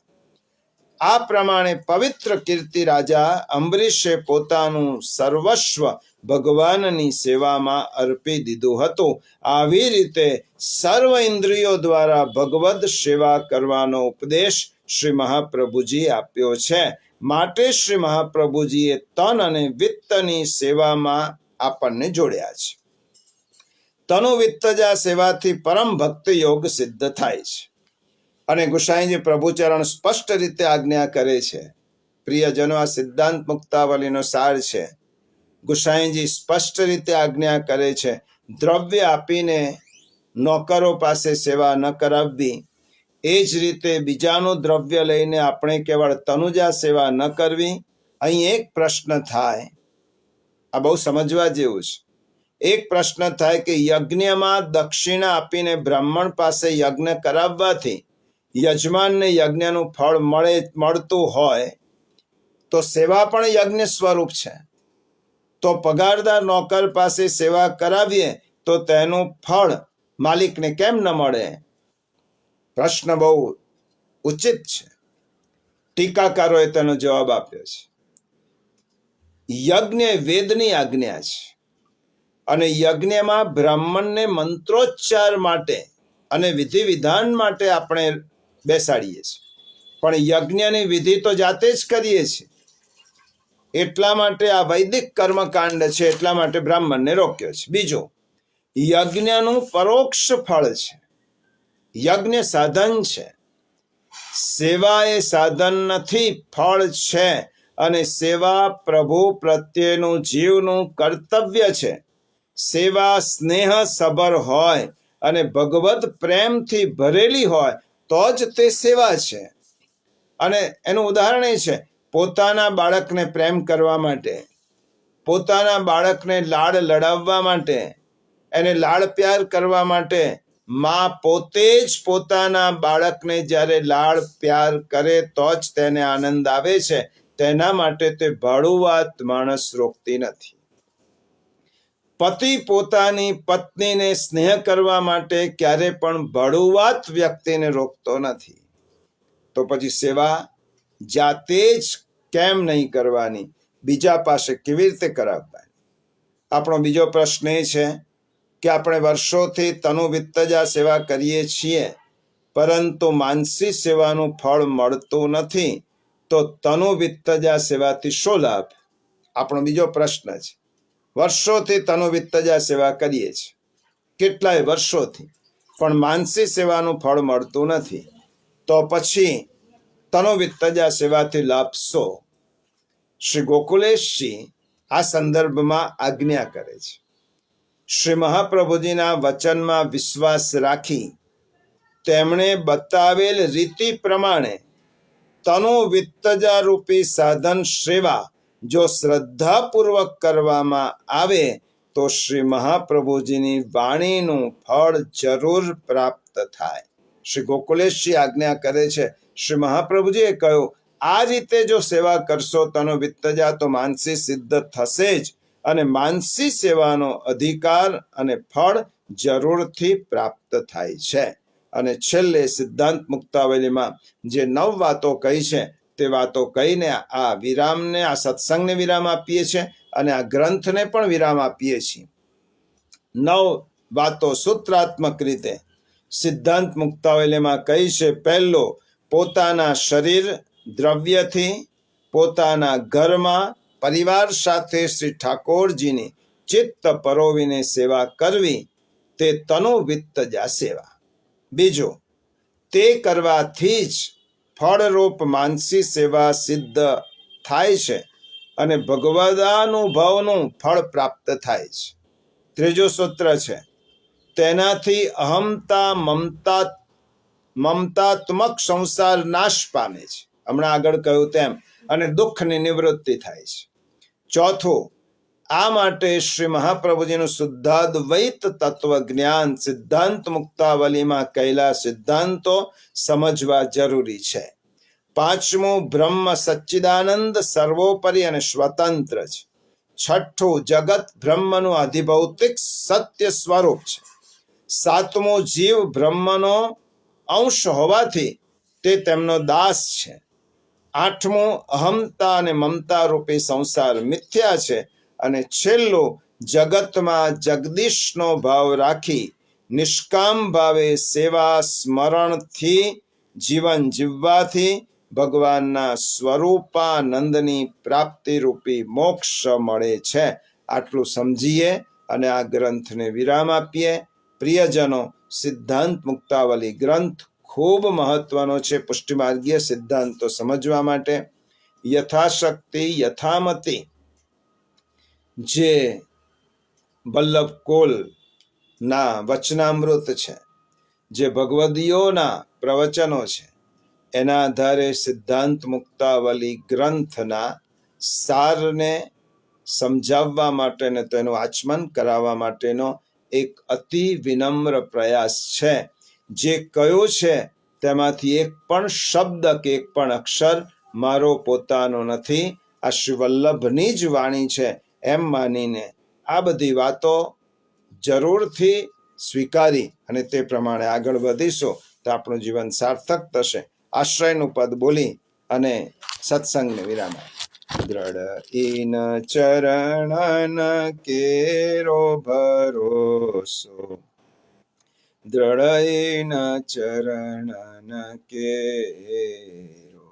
આ પ્રમાણે પવિત્ર કીર્તિ રાજા અંબરીશે પોતાનું સર્વસ્વ ભગવાનની સેવામાં અર્પી દીધું હતું. આવી રીતે સર્વ ઇન્દ્રિયો દ્વારા ભગવદ સેવા કરવાનો ઉપદેશ શ્રી મહાપ્રભુજીએ આપ્યો છે. માટે શ્રી મહાપ્રભુજીએ તન અને વિત્તની સેવામાં આપણને જોડ્યા છે. તનુ વિત્તજા સેવાથી પરમ ભક્તિ યોગ સિદ્ધ થાય છે. અને ગુસાઈજી પ્રભુચરણ સ્પષ્ટ રીતે આજ્ઞા કરે છે. પ્રિયજનો, આ સિદ્ધાંત મુક્તાવલીનો સાર છે. ગુસાઈજી સ્પષ્ટ રીતે આજ્ઞા કરે છે દ્રવ્ય આપીને નોકરો પાસે સેવા ન કરાવવી. એ જ રીતે બીજાનું દ્રવ્ય લઈને આપણે કેવળ તનુજા સેવા ન કરવી. અહીં એક પ્રશ્ન થાય, આ બહુ સમજવા જેવું છે. એક પ્રશ્ન થાય કે યજ્ઞમાં દક્ષિણા આપીને બ્રાહ્મણ પાસે યજ્ઞ કરાવવાથી યજમાનને યજ્ઞનું ફળ મળતું હોય તો સેવા પણ યજ્ઞ સ્વરૂપ છે. તો પગારદાર નોકર પાસે સેવા કરાવીએ તો તેનું ફળ માલિકને કેમ ન મળે? પ્રશ્ન બહુ ઉચિત છે. ટીકાકારોએ તેનો જવાબ આપ્યો છે. યજ્ઞ વેદની આજ્ઞા છે અને યજ્ઞમાં બ્રાહ્મણને મંત્રોચ્ચાર માટે અને વિધિ વિધાન માટે આપણે બેસાડીએ છીએ, પણ યજ્ઞની વિધિ તો જાતે જ કરીએ છીએ. એટલા માટે આ વૈદિક કર્મકાંડ છે, એટલા માટે બ્રાહ્મણને રોક્યો છે. બીજું, યજ્ઞનું પરોક્ષ ફળ છે. યજ્ઞ સાધન છે, સેવા એ સાધન નથી, ફળ છે. અને સેવા પ્રભુ પ્રત્યેનું જીવનું કર્તવ્ય છે. સેવા સ્નેહ સભર હોય અને ભગવત પ્રેમથી ભરેલી હોય તો જ તે સેવા છે. અને એનું ઉદાહરણ એ છે, પોતાના બાળકને પ્રેમ કરવા માટે, પોતાના બાળકને લાડ લડાવવા માટે, એને લાડ પ્યાર કરવા માટે માં પોતે જ પોતાના બાળકને જ્યારે લાડ પ્યાર કરે તો જ તેને આનંદ આવે છે. તેના માટે તે ભાડુઆત માણસ રોકતી નથી. પતિ પોતાની પત્નીને સ્નેહ કરવા માટે ક્યારે પણ ભાડુઆત વ્યક્તિને રોકતો નથી. તો પછી સેવા જાતે જ કેમ નહીં કરવાની, બીજા પાસે કેવી રીતે કરાવવાની? આપણો બીજો પ્રશ્ન એ છે કે આપણે વર્ષોથી તનુ વિત્તજા સેવા કરીએ છીએ, પરંતુ માનસી સેવાનું ફળ મળતું નથી, તો તનુ વિત્તજા સેવાથી શો લાભ? આપણો બીજો પ્રશ્ન છે. વર્ષોથી તનુ વિત્તજા સેવા કરીએ છીએ, કેટલાય વર્ષોથી, પણ માનસી સેવાનું ફળ મળતું નથી, તો પછી તનુ વિત્તજા સેવાથી લાભ શો? શ્રી ગોકુલેશજી આ સંદર્ભમાં આજ્ઞા કરે છે. શ્રી મહાપ્રભુજીના વચનમાં વિશ્વાસ રાખી તેમણે બતાવેલ રીતિ પ્રમાણે તનુ વિત્તજા રૂપી સાધન સેવા જો શ્રદ્ધાપૂર્વક કરવામાં આવે તો શ્રી મહાપ્રભુજીની વાણીનું ફળ જરૂર પ્રાપ્ત થાય. શ્રી ગોકુલેશજી આજ્ઞા કરે છે, શ્રી મહાપ્રભુજીએ કહ્યું, આ રીતે જો સેવા કરશો તનુ વિત્તજા તો માનસી સિદ્ધ થશે જ, અને માનસી સેવાનો અધિકાર અને ફળ જરૂરથી પ્રાપ્ત થાય છે. અને છેલ્લે સિદ્ધાંત મુક્તાવલીમાં જે 9 વાતો કહી છે તે વાતો કહીને આ વિરામને, આ સત્સંગને વિરામ આપીએ છીએ અને આ ગ્રંથને પણ વિરામ આપીએ છીએ. 9 વાતો સૂત્રાત્મક રીતે સિદ્ધાંત મુક્તાવલીમાં કહી છે. પહેલો, પોતાના શરીર દ્રવ્યથી પોતાના ઘરમાં પરિવાર સાથે શ્રી ઠાકોરજીની ચિત્ત પરોવીને સેવા કરવી, તે તનુ વિત્તજા સેવા. બીજું, તે કરવાથી જ ફળરૂપ માનસી સેવા સિદ્ધ થાય છે અને ભગવદાનુભવનું ફળ પ્રાપ્ત થાય છે. ત્રીજું સૂત્ર છે, તેનાથી અહમતા મમતાત્મક સંસાર નાશ પામે છે, હમણાં આગળ કહ્યું તેમ, અને દુઃખની નિવૃત્તિ થાય છે. ચોથું, આ માટે શ્રી મહાપ્રભુજીનું શુદ્ધાદ્વૈત તત્વ જ્ઞાન સિદ્ધાંત મુક્તાવલીમાં કહેલા સિદ્ધાંતો સમજવા જરૂરી છે. પાંચમું, બ્રહ્મ સચ્ચિદાનંદ સર્વોપરી અને સ્વતંત્ર છે. છઠ્ઠું, જગત બ્રહ્મનું અધિભૌતિક સત્ય સ્વરૂપ છે. સાતમું, જીવ બ્રહ્મનો અંશ હોવાથી તે તેમનો દાસ છે. આઠમું, અહમતા અને મમતા રૂપી સંસાર મિથ્યા છે. અને છેલ્લું, જગતમાં જગદીશનો ભાવ રાખી નિષ્કામ ભાવે સેવા સ્મરણથી જીવન જીવવાથી ભગવાનના સ્વરૂપાનંદની પ્રાપ્તિ રૂપી મોક્ષ મળે છે. આટલું સમજીએ અને આ ગ્રંથને વિરામ આપીએ. પ્રિયજનો, સિદ્ધાંત મુક્તાવલી ગ્રંથ ખૂબ મહત્વનો છે પુષ્ટિમાર્ગીય સિદ્ધાંતો સમજવા માટે. યથાશક્તિ યથામતિ જે વલ્લભ કોલના વચનામૃત છે, જે ભગવદીયોના પ્રવચનો છે, એના આધારે સિદ્ધાંત મુક્તાવલી ગ્રંથના સારને સમજાવવા માટે અને તેનું આચમન કરાવવા માટેનો એક અતિ વિનમ્ર પ્રયાસ છે. જે કયો છે તેમાંથી એક પણ શબ્દ કે એક પણ અક્ષર મારો પોતાનો નથી, આ શ્રી વલ્લભની જ વાણી છે એમ માનીને આ બધી વાતો જરૂરથી સ્વીકારી અને તે પ્રમાણે આગળ વધીશું તો આપણું જીવન સાર્થક થશે. આશ્રયનું પદ બોલી અને સત્સંગને વિરામ. દ્રઢ ઇન ચરણન કેરો ભરોસો, દ્રઢ ઇન ચરણન કેરો,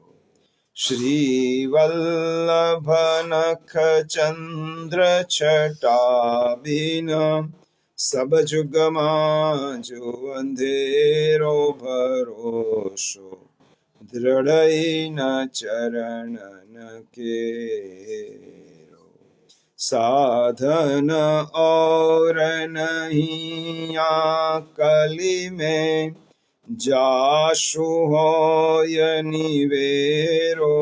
श्रीवल्लभ नख चंद्र छटा सब जुगमा जो अंधेरो भरोसो दृढ़ई न चरणन केरो साधन और नहीं कली में जाशु होय निवेरो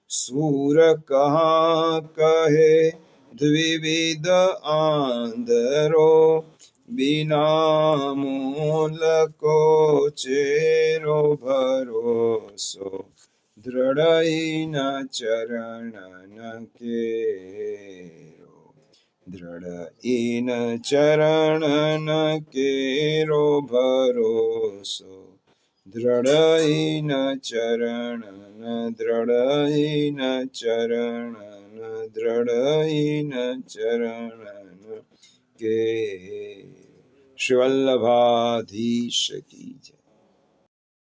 सूर कहाँ कहे द्विविध आंधरो बिना मूल को चेरो भरोसो दृढ़ई न चरणन केरो दृढ़ चरणन केरो भरोसो दृढ़ चरणन दृढ़ चरणन के श्री वल्लभाधीश की जय।